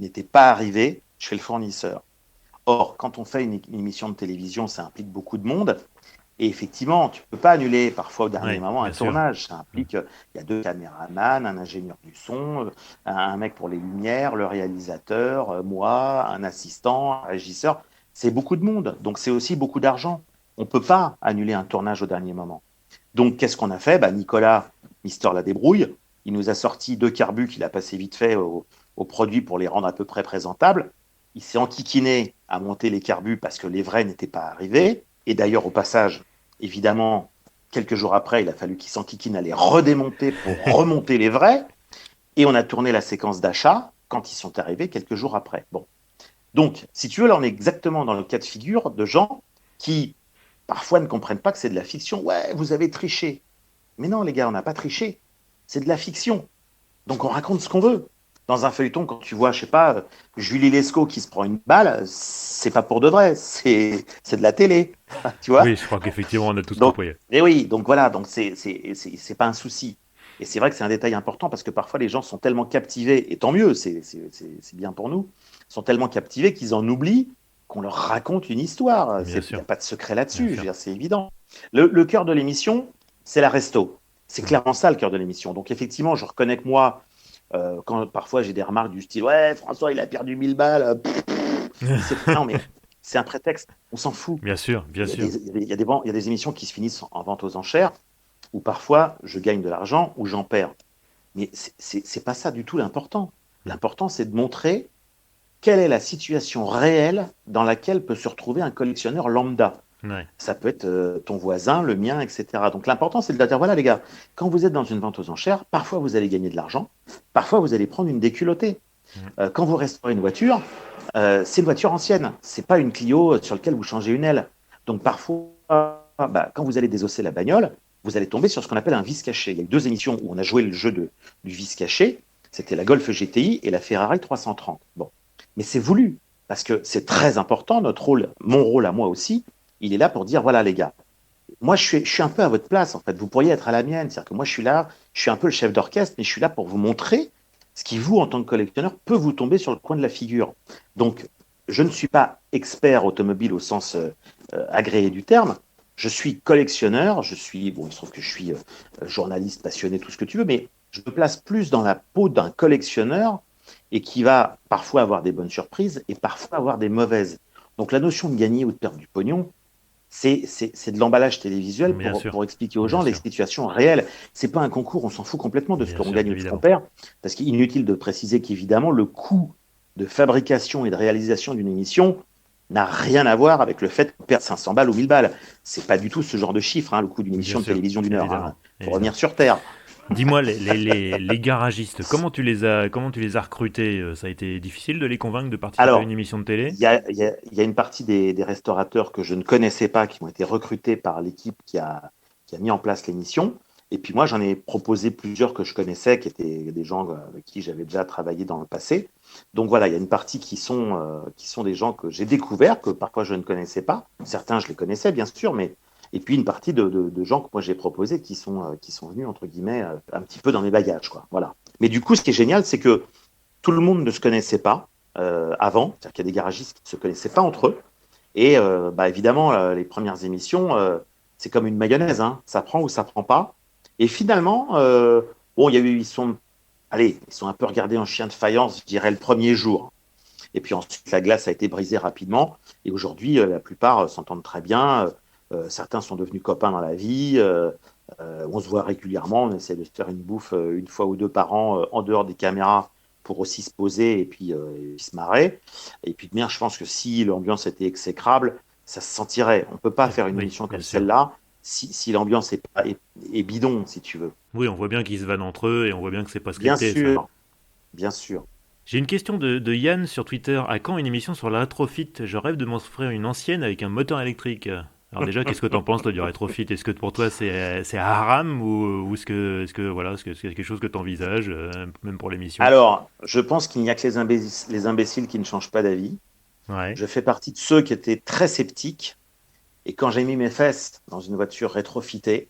n'étaient pas arrivés chez le fournisseur. Or, quand on fait une émission de télévision, ça implique beaucoup de monde. Et effectivement, tu ne peux pas annuler parfois au dernier Oui, moment un bien sûr. tournage. Ça implique, il y a 2 caméramans, un ingénieur du son, un mec pour les lumières, le réalisateur, moi, un assistant, un régisseur. C'est beaucoup de monde. Donc, c'est aussi beaucoup d'argent. On ne peut pas annuler un tournage au dernier moment. Donc, qu'est-ce qu'on a fait? Nicolas, Mister la débrouille, il nous a sorti 2 carbus qu'il a passé vite fait au produit pour les rendre à peu près présentables. Il s'est enquiquiné à monter les carbus parce que les vrais n'étaient pas arrivés. Et d'ailleurs, au passage, évidemment, quelques jours après, il a fallu qu'il s'enquiquine à les redémonter pour remonter les vrais. Et on a tourné la séquence d'achat quand ils sont arrivés quelques jours après. Bon. Donc, si tu veux, là, on est exactement dans le cas de figure de gens qui, parfois, ne comprennent pas que c'est de la fiction. Ouais, vous avez triché. Mais non, les gars, on n'a pas triché. C'est de la fiction. Donc, on raconte ce qu'on veut. Dans un feuilleton, quand tu vois, je sais pas, Julie Lescaut qui se prend une balle, c'est pas pour de vrai, c'est de la télé, tu vois. Oui, je crois qu'effectivement, on a tous Donc, compris. et oui, donc voilà, donc c'est pas un souci. Et c'est vrai que c'est un détail important parce que parfois les gens sont tellement captivés, et tant mieux, c'est bien pour nous, sont tellement captivés qu'ils en oublient qu'on leur raconte une histoire. Bien Il n'y sûr, a pas de secret bien là-dessus, je veux sûr. dire, c'est évident. Le cœur de l'émission, c'est la resto. C'est clairement ça le cœur de l'émission. Donc effectivement, je reconnais que moi, quand parfois j'ai des remarques du style ouais, François il a perdu 1000 balles, non mais c'est un prétexte. On s'en fout. Bien sûr, bien sûr. Il y a des émissions qui se finissent en vente aux enchères, où parfois je gagne de l'argent ou j'en perds. Mais c'est pas ça du tout l'important. L'important, c'est de montrer quelle est la situation réelle dans laquelle peut se retrouver un collectionneur lambda. Ouais. Ça peut être ton voisin, le mien, etc. Donc l'important, c'est de dire, voilà les gars, quand vous êtes dans une vente aux enchères, parfois vous allez gagner de l'argent, parfois vous allez prendre une déculottée. Quand vous restaurez une voiture, c'est une voiture ancienne, c'est pas une Clio sur laquelle vous changez une aile. Donc parfois, quand vous allez désosser la bagnole, vous allez tomber sur ce qu'on appelle un vice caché. Il y a eu 2 émissions où on a joué le jeu du vice caché, c'était la Golf GTI et la Ferrari 330. Bon, mais c'est voulu, parce que c'est très important, notre rôle, mon rôle à moi aussi, il est là pour dire, voilà les gars, moi je suis un peu à votre place en fait, vous pourriez être à la mienne, c'est-à-dire que moi je suis là, je suis un peu le chef d'orchestre, mais je suis là pour vous montrer ce qui vous, en tant que collectionneur, peut vous tomber sur le coin de la figure. Donc, je ne suis pas expert automobile au sens agréé du terme, je suis collectionneur, bon, il se trouve que je suis journaliste, passionné, tout ce que tu veux, mais je me place plus dans la peau d'un collectionneur et qui va parfois avoir des bonnes surprises et parfois avoir des mauvaises. Donc la notion de gagner ou de perdre du pognon, c'est de l'emballage télévisuel Bien sûr, pour expliquer aux bien gens les sûr, situations réelles. C'est pas un concours, on s'en fout complètement de ce bien qu'on sûr, gagne ou de ce qu'on évidemment. perd, parce qu'il est inutile de préciser qu'évidemment, le coût de fabrication et de réalisation d'une émission n'a rien à voir avec le fait qu'on perd 500 balles ou 1000 balles. C'est pas du tout ce genre de chiffre, hein, le coût d'une Bien émission de sûr, télévision d'une heure. évidemment, Il faut revenir évidemment. sur Terre. Dis-moi, les garagistes, comment tu les as recrutés? Ça a été difficile de les convaincre de participer à une Alors, émission de télé? il y a une partie des restaurateurs que je ne connaissais pas, qui ont été recrutés par l'équipe qui a mis en place l'émission. Et puis moi, j'en ai proposé plusieurs que je connaissais, qui étaient des gens avec qui j'avais déjà travaillé dans le passé. Donc voilà, il y a une partie qui sont des gens que j'ai découverts, que parfois je ne connaissais pas. Certains, je les connaissais, bien sûr, mais... Et puis une partie de gens que moi j'ai proposés qui sont venus, entre guillemets, un petit peu dans mes bagages, quoi. Voilà. Mais du coup, ce qui est génial, c'est que tout le monde ne se connaissait pas avant, c'est-à-dire qu'il y a des garagistes qui ne se connaissaient pas entre eux. Et évidemment, les premières émissions, c'est comme une mayonnaise, hein, ça prend ou ça prend pas. Et finalement, bon, ils sont un peu regardés en chien de faïence, je dirais, le premier jour. Et puis ensuite, la glace a été brisée rapidement. Et aujourd'hui, la plupart s'entendent très bien. Certains sont devenus copains dans la vie. On se voit régulièrement. On essaie de se faire une bouffe une fois ou deux par an en dehors des caméras pour aussi se poser et puis se marrer. Et puis de manière, je pense que si l'ambiance était exécrable, ça se sentirait. On ne peut pas faire une Oui, émission bien comme sûr. celle-là si l'ambiance est bidon, si tu veux. Oui, on voit bien qu'ils se vannent entre eux et on voit bien que c'est pas Bien scripté, ça. sûr, bien sûr. J'ai une question de Yann sur Twitter. À quand une émission sur la rétrofit? Je rêve de m'offrir une ancienne avec un moteur électrique. Alors déjà, qu'est-ce que t'en penses toi du rétrofit? Est-ce que pour toi c'est haram ou est-ce que c'est quelque chose que t'envisages même pour l'émission? Alors, je pense qu'il n'y a que les imbéciles qui ne changent pas d'avis. Ouais, Je fais partie de ceux qui étaient très sceptiques. Et quand j'ai mis mes fesses dans une voiture rétrofitée,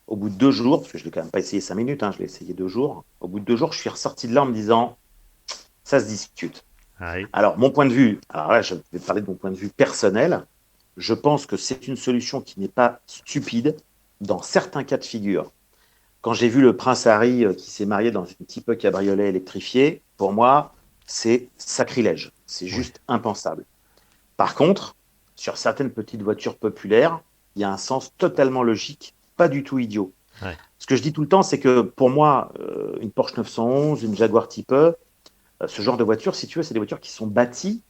au bout de 2 jours, parce que je ne l'ai quand même pas essayé 5 minutes, hein, je l'ai essayé 2 jours, au bout de 2 jours, je suis ressorti de là en me disant, ça se discute. ouais, Alors, mon point de vue, alors là, je vais parler de mon point de vue personnel, je pense que c'est une solution qui n'est pas stupide dans certains cas de figure. Quand j'ai vu le prince Harry qui s'est marié dans une type cabriolet électrifiée, pour moi, c'est sacrilège. C'est ouais, juste impensable. Par contre, sur certaines petites voitures populaires, il y a un sens totalement logique, pas du tout idiot. ouais, Ce que je dis tout le temps, c'est que pour moi, une Porsche 911, une Jaguar Type E, ce genre de voiture, si tu veux, c'est des voitures qui sont bâties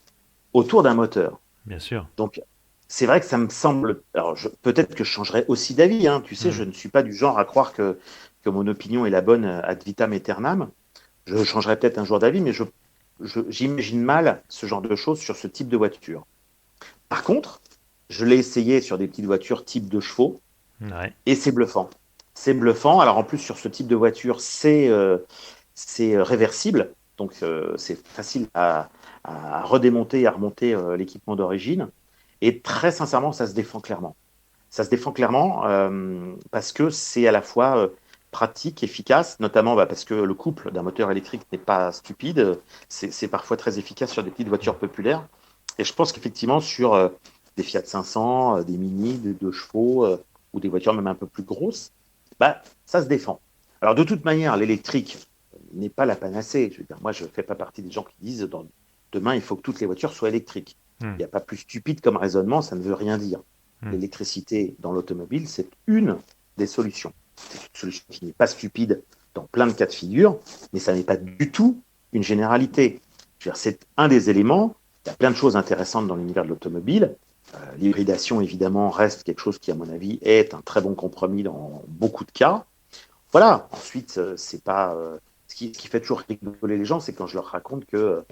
autour d'un moteur. bien sûr. Donc, c'est vrai que ça me semble. Alors, peut-être que je changerai aussi d'avis. Hein. Tu sais, Hmm. je ne suis pas du genre à croire que mon opinion est la bonne ad vitam aeternam. Je changerai peut-être un jour d'avis, mais j'imagine mal ce genre de choses sur ce type de voiture. Par contre, je l'ai essayé sur des petites voitures type 2 chevaux Ouais, et c'est bluffant. C'est bluffant. Alors, en plus, sur ce type de voiture, c'est réversible. Donc, c'est facile à redémonter et à remonter l'équipement d'origine. Et très sincèrement, ça se défend clairement. Ça se défend clairement parce que c'est à la fois pratique, efficace, notamment parce que le couple d'un moteur électrique n'est pas stupide. C'est parfois très efficace sur des petites voitures populaires. Et je pense qu'effectivement, sur des Fiat 500, des Mini de 2 chevaux ou des voitures même un peu plus grosses, ça se défend. Alors, de toute manière, l'électrique n'est pas la panacée. Je veux dire, moi, je ne fais pas partie des gens qui disent demain, il faut que toutes les voitures soient électriques. Il n'y a pas plus stupide comme raisonnement, ça ne veut rien dire. Hmm. L'électricité dans l'automobile, c'est une des solutions. C'est une solution qui n'est pas stupide dans plein de cas de figure, mais ça n'est pas du tout une généralité. Je veux dire, c'est un des éléments. Il y a plein de choses intéressantes dans l'univers de l'automobile. L'hybridation, évidemment, reste quelque chose qui, à mon avis, est un très bon compromis dans beaucoup de cas. Voilà. Ensuite, c'est pas. Ce qui fait toujours rigoler les gens, c'est quand je leur raconte que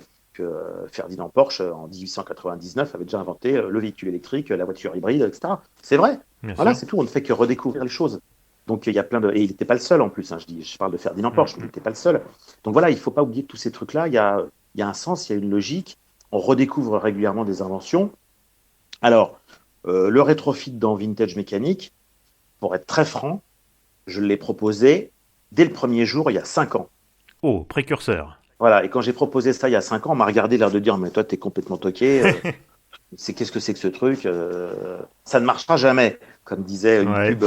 Ferdinand Porsche, en 1899, avait déjà inventé le véhicule électrique, la voiture hybride, etc. C'est vrai. Bien Voilà, sûr. c'est tout. On ne fait que redécouvrir les choses. Donc, il y a plein de. Et il n'était pas le seul en plus. Hein, je parle de Ferdinand Porsche, mais il n'était pas le seul. Donc, voilà, il ne faut pas oublier que tous ces trucs-là, il y a un sens, il y a une logique. On redécouvre régulièrement des inventions. Alors, le rétrofit dans Vintage Mécanique, pour être très franc, je l'ai proposé dès le premier jour, il y a 5 ans. Oh, précurseur. Voilà, et quand j'ai proposé ça il y a 5 ans, on m'a regardé l'air de dire, mais toi, t'es complètement toqué, qu'est-ce que c'est que ce truc ça ne marchera jamais, comme disait une Ouais. pub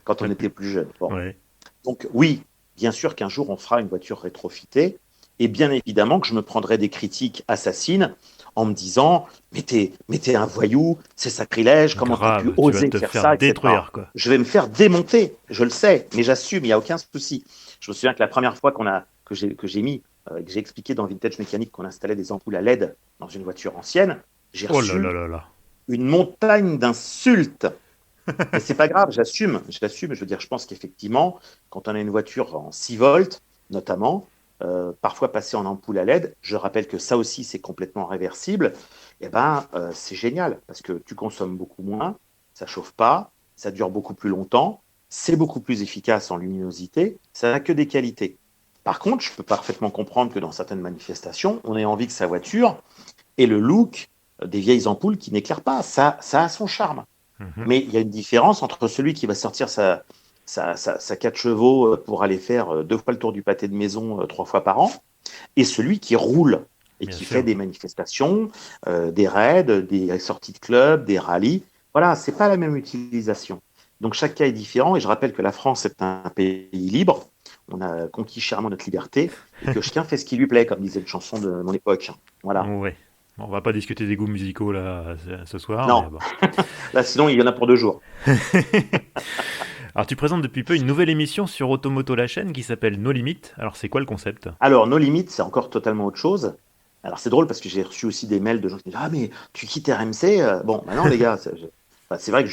quand on était plus jeune. Bon. Ouais. Donc oui, bien sûr qu'un jour, on fera une voiture rétrofitée, et bien évidemment que je me prendrai des critiques assassines en me disant, mais t'es un voyou, c'est sacrilège, comment t'as pu Grave, tu vas oser te faire faire ça, etc. détruire, quoi. Je vais me faire démonter, je le sais, mais j'assume, il n'y a aucun souci. Je me souviens que la première fois que j'ai expliqué dans Vintage Mécanique qu'on installait des ampoules à LED dans une voiture ancienne, j'ai Oh là là reçu là là. une montagne d'insultes. Mais c'est pas grave, j'assume. Je veux dire, je pense qu'effectivement, quand on a une voiture en 6 volts, notamment, parfois passer en ampoule à LED, je rappelle que ça aussi c'est complètement réversible, et ben c'est génial parce que tu consommes beaucoup moins, ça chauffe pas, ça dure beaucoup plus longtemps, c'est beaucoup plus efficace en luminosité, ça n'a que des qualités. Par contre, je peux parfaitement comprendre que dans certaines manifestations, on ait envie que sa voiture ait le look des vieilles ampoules qui n'éclairent pas. Ça a son charme. Mhm. Mais il y a une différence entre celui qui va sortir sa 4 chevaux pour aller faire 2 fois le tour du pâté de maison 3 fois par an, et celui qui roule et Bien qui fait sûr. des manifestations, des raids, des sorties de club, des rallyes. Voilà, c'est pas la même utilisation. Donc chaque cas est différent, et je rappelle que la France est un pays libre. On a conquis chèrement notre liberté, et que chacun fait ce qui lui plaît, comme disait une chanson de mon époque. Voilà. Ouais. Bon, on va pas discuter des goûts musicaux là ce soir, mais Non, bon. là sinon il y en a pour 2 jours. Alors tu présentes depuis peu une nouvelle émission sur Automoto la chaîne qui s'appelle No Limites. Alors c'est quoi le concept? Alors, nos limites, c'est encore totalement autre chose. Alors, c'est drôle parce que j'ai reçu aussi des mails de gens qui me disent, ah, mais tu quittes RMC? Bon, maintenant, les gars, enfin, c'est vrai que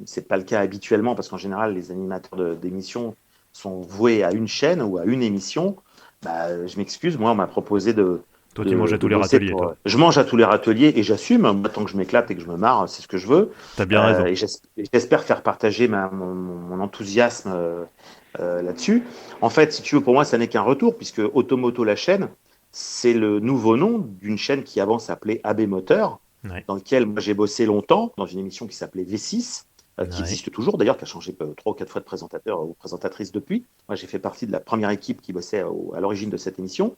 c'est pas le cas habituellement parce qu'en général, les animateurs d'émissions sont voués à une chaîne ou à une émission. Bah, je m'excuse, moi, on m'a proposé Toi tu manges à de tous les bosser râteliers, pour. toi. Je mange à tous les râteliers et j'assume. Moi, tant que je m'éclate et que je me marre, c'est ce que je veux. T'as bien raison. Et j'espère faire partager mon enthousiasme là-dessus. En fait, si tu veux, pour moi, ça n'est qu'un retour, puisque Automoto, la chaîne, c'est le nouveau nom d'une chaîne qui avant s'appelait AB Moteur, Ouais. dans lequel moi j'ai bossé longtemps, dans une émission qui s'appelait V6, qui Ouais. existe toujours d'ailleurs, qui a changé 3 ou 4 fois de présentateur ou présentatrice depuis. Moi, j'ai fait partie de la première équipe qui bossait à l'origine de cette émission.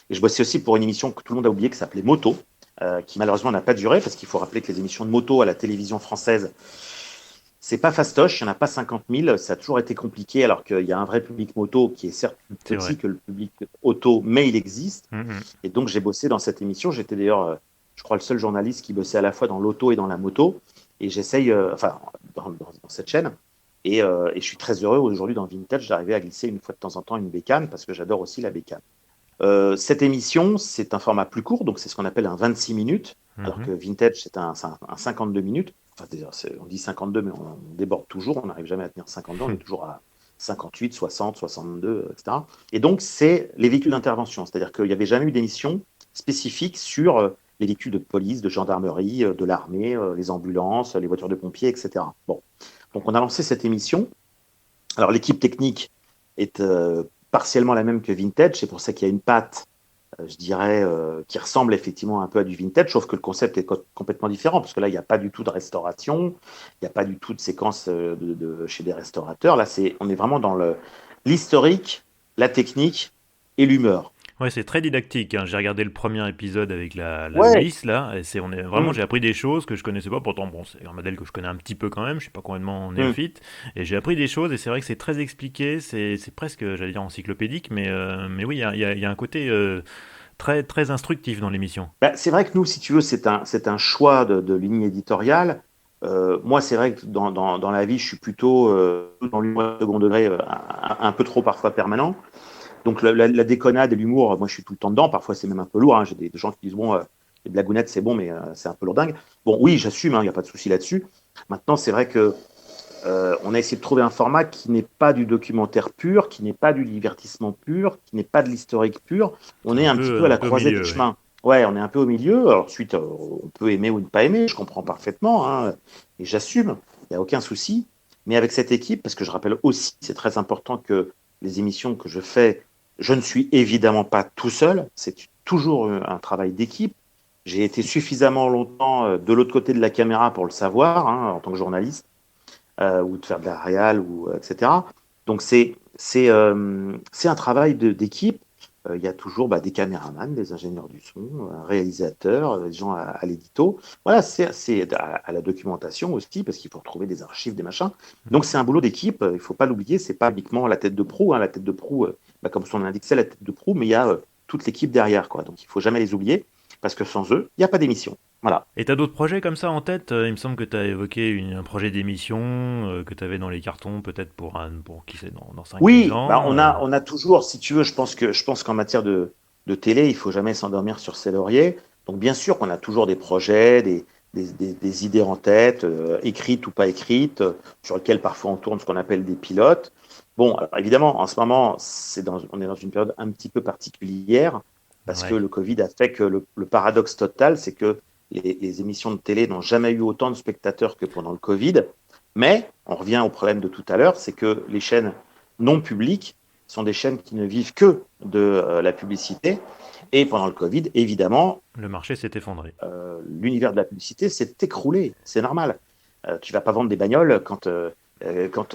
Et je bossais aussi pour une émission que tout le monde a oublié, qui s'appelait Moto, qui malheureusement n'a pas duré, parce qu'il faut rappeler que les émissions de moto à la télévision française, c'est pas fastoche, il n'y en a pas 50 000, ça a toujours été compliqué, alors qu'il y a un vrai public moto qui est certes plus C'est vrai. petit que le public auto, mais il existe. Mhm. Et donc j'ai bossé dans cette émission, j'étais d'ailleurs, je crois, le seul journaliste qui bossait à la fois dans l'auto et dans la moto, et j'essaye, enfin, dans cette chaîne, et je suis très heureux aujourd'hui dans Vintage d'arriver à glisser une fois de temps en temps une bécane, parce que j'adore aussi la bécane. Cette émission, c'est un format plus court, donc c'est ce qu'on appelle un 26 minutes, alors Mhm. que Vintage, c'est un 52 minutes. Enfin, on dit 52, mais on déborde toujours, on n'arrive jamais à tenir 52, on est toujours à 58, 60, 62, etc. Et donc, c'est les véhicules d'intervention, c'est-à-dire qu'il n'y avait jamais eu d'émission spécifique sur les véhicules de police, de gendarmerie, de l'armée, les ambulances, les voitures de pompiers, etc. Bon, donc on a lancé cette émission. Alors, l'équipe technique est partiellement la même que Vintage. C'est pour ça qu'il y a une patte, je dirais, qui ressemble effectivement un peu à du Vintage, sauf que le concept est complètement différent, parce que là, il n'y a pas du tout de restauration, il n'y a pas du tout de séquence chez des restaurateurs. Là, on est vraiment dans l'historique, la technique et l'humeur. Ouais, c'est très didactique, hein. J'ai regardé le premier épisode avec la Ouais. Bliss, là, et vraiment, Mmh, j'ai appris des choses que je connaissais pas. Pourtant, bon, c'est un modèle que je connais un petit peu quand même, je suis pas complètement mmh. néophyte. Et j'ai appris des choses, et c'est vrai que c'est très expliqué, c'est presque, j'allais dire, encyclopédique, mais oui, il y a un côté très, très instructif dans l'émission. Bah, c'est vrai que nous, si tu veux, c'est un choix de ligne éditoriale. Moi, c'est vrai que dans la vie, je suis plutôt dans l'humour second degré, un peu trop parfois permanent. Donc la déconnade et l'humour, moi, je suis tout le temps dedans. Parfois, c'est même un peu lourd, hein. J'ai des gens qui disent, bon, les blagounettes, c'est bon, mais c'est un peu lourdingue. Bon, oui, j'assume, il n'y a pas de souci là-dessus. Maintenant, c'est vrai que on a essayé de trouver un format qui n'est pas du documentaire pur, qui n'est pas du divertissement pur, qui n'est pas de l'historique pur. On C'est est un petit peu à un la peu au croisée des milieu, ouais. chemins. Ouais, on est un peu au milieu. Alors, ensuite, on peut aimer ou ne pas aimer, je comprends parfaitement, hein, et j'assume, il n'y a aucun souci. Mais avec cette équipe, parce que je rappelle aussi, c'est très important que les émissions que je fais, je ne suis évidemment pas tout seul, c'est toujours un travail d'équipe. J'ai été suffisamment longtemps de l'autre côté de la caméra pour le savoir, hein, en tant que journaliste ou de faire de la réal, ou, etc. Donc c'est un travail d'équipe. Il y a toujours des caméramans, des ingénieurs du son, un réalisateur, des gens à l'édito. Voilà, c'est à la documentation aussi, parce qu'il faut retrouver des archives, des machins. Donc c'est un boulot d'équipe, il ne faut pas l'oublier, c'est pas uniquement la tête de proue. Hein. La tête de proue, comme son nom l'indique, c'est la tête de proue, mais il y a toute l'équipe derrière, quoi. Donc il ne faut jamais les oublier, parce que sans eux, il n'y a pas d'émission. Voilà. Et t'as d'autres projets comme ça en tête? Il me semble que t'as évoqué un projet d'émission que t'avais dans les cartons, peut-être pour qui sait, dans 5-10 Oui, ans. on a toujours, si tu veux, je pense qu'en matière de télé, il faut jamais s'endormir sur ses lauriers. Donc, bien sûr qu'on a toujours des projets, des idées en tête, écrites ou pas écrites, sur lesquelles parfois on tourne ce qu'on appelle des pilotes. Bon, alors évidemment, en ce moment, on est dans une période un petit peu particulière, parce que Ouais. le Covid a fait que le paradoxe total, c'est que les émissions de télé n'ont jamais eu autant de spectateurs que pendant le Covid. Mais on revient au problème de tout à l'heure, c'est que les chaînes non publiques sont des chaînes qui ne vivent que de la publicité. Et pendant le Covid, évidemment, Le marché s'est effondré. l'univers de la publicité s'est écroulé. C'est normal. Tu vas pas vendre des bagnoles quand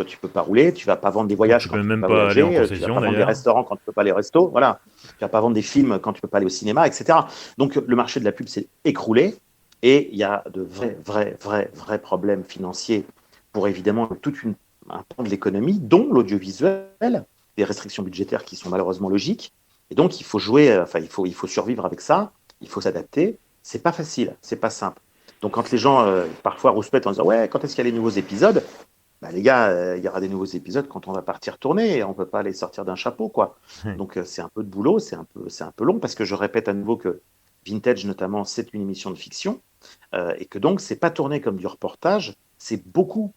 tu peux pas rouler. Tu vas pas vendre des Donc tu voyages quand peux tu peux même pas pas aller en voyager. Tu vas concession pas vendre des d'ailleurs. restaurants quand tu peux pas aller au resto. Voilà. Tu vas pas vendre des films quand tu peux pas aller au cinéma, etc. Donc le marché de la pub s'est écroulé. Et il y a de vrais problèmes financiers pour évidemment un pan de l'économie, dont l'audiovisuel, des restrictions budgétaires qui sont malheureusement logiques. Et donc, il faut jouer, enfin, il faut survivre avec ça, il faut s'adapter. C'est pas facile, c'est pas simple. Donc, quand les gens parfois rouspètent en disant ouais, quand est-ce qu'il y a les nouveaux épisodes? Bah, les gars, il y aura des nouveaux épisodes quand on va partir tourner et on peut pas les sortir d'un chapeau, quoi. Donc, c'est un peu de boulot, c'est un peu long parce que je répète à nouveau que Vintage, notamment, c'est une émission de fiction et que donc, c'est pas tourné comme du reportage, c'est beaucoup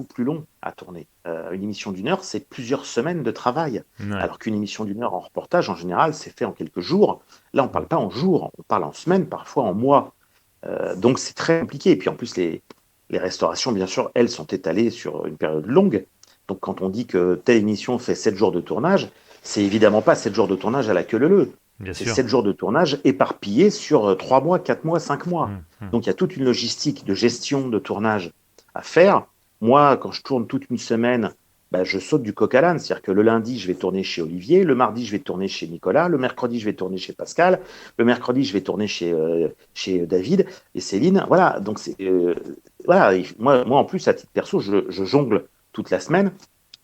plus long à tourner. Une émission d'une heure, c'est plusieurs semaines de travail. Ouais. Alors qu'une émission d'une heure en reportage, en général, c'est fait en quelques jours. Là, on ne parle pas en jours, on parle en semaines, parfois en mois. Donc, c'est très compliqué. Et puis, en plus, les restaurations, bien sûr, elles sont étalées sur une période longue. Donc, quand on dit que telle émission fait 7 jours de tournage, c'est évidemment pas 7 jours de tournage à la queue leu-leu. Bien C'est sûr. 7 jours de tournage éparpillés sur 3 mois, 4 mois, 5 mois. Hum, hum. Donc, il y a toute une logistique de gestion de tournage à faire. Moi, quand je tourne toute une semaine, je saute du coq à l'âne. C'est-à-dire que le lundi, je vais tourner chez Olivier, le mardi, je vais tourner chez Nicolas, le mercredi, je vais tourner chez Pascal, le mercredi, je vais tourner chez David et Céline. Voilà, donc voilà. Moi, en plus, à titre perso, je jongle toute la semaine.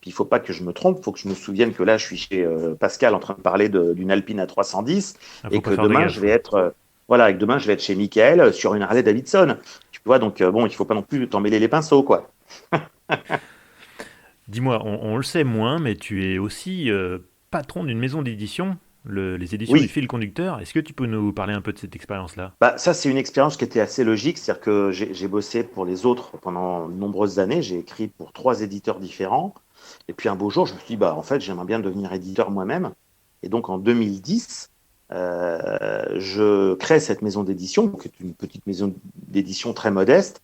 Puis il ne faut pas que je me trompe, il faut que je me souvienne que là, je suis chez Pascal en train de parler d'une Alpine à 310 Ah, et faut que pas faire de demain, je gaffe. vais être voilà, et que demain, je vais être chez Michael sur une Harley Davidson. Tu vois, donc bon, il ne faut pas non plus t'en mêler les pinceaux, quoi. Dis-moi, on le sait moins, mais tu es aussi patron d'une maison d'édition, les éditions du Oui, fil conducteur. Est-ce que tu peux nous parler un peu de cette expérience-là? ça, c'est une expérience qui était assez logique. C'est-à-dire que j'ai bossé pour les autres pendant de nombreuses années. J'ai écrit pour 3 éditeurs différents. Et puis un beau jour, je me suis dit, en fait, j'aimerais bien devenir éditeur moi-même. Et donc en 2010, je crée cette maison d'édition, qui est une petite maison d'édition très modeste.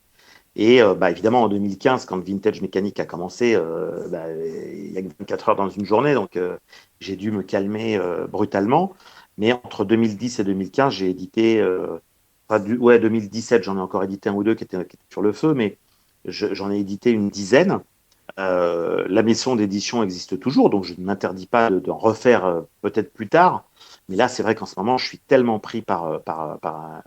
Et évidemment, en 2015, quand Vintage Mécanique a commencé, il y a que 24 heures dans une journée, donc j'ai dû me calmer brutalement. Mais entre 2010 et 2015, j'ai édité, 2017, j'en ai encore édité un ou deux qui étaient sur le feu, mais j'en ai édité une dizaine. La maison d'édition existe toujours, donc je ne m'interdis pas d'en refaire peut-être plus tard. Mais là, c'est vrai qu'en ce moment, je suis tellement pris par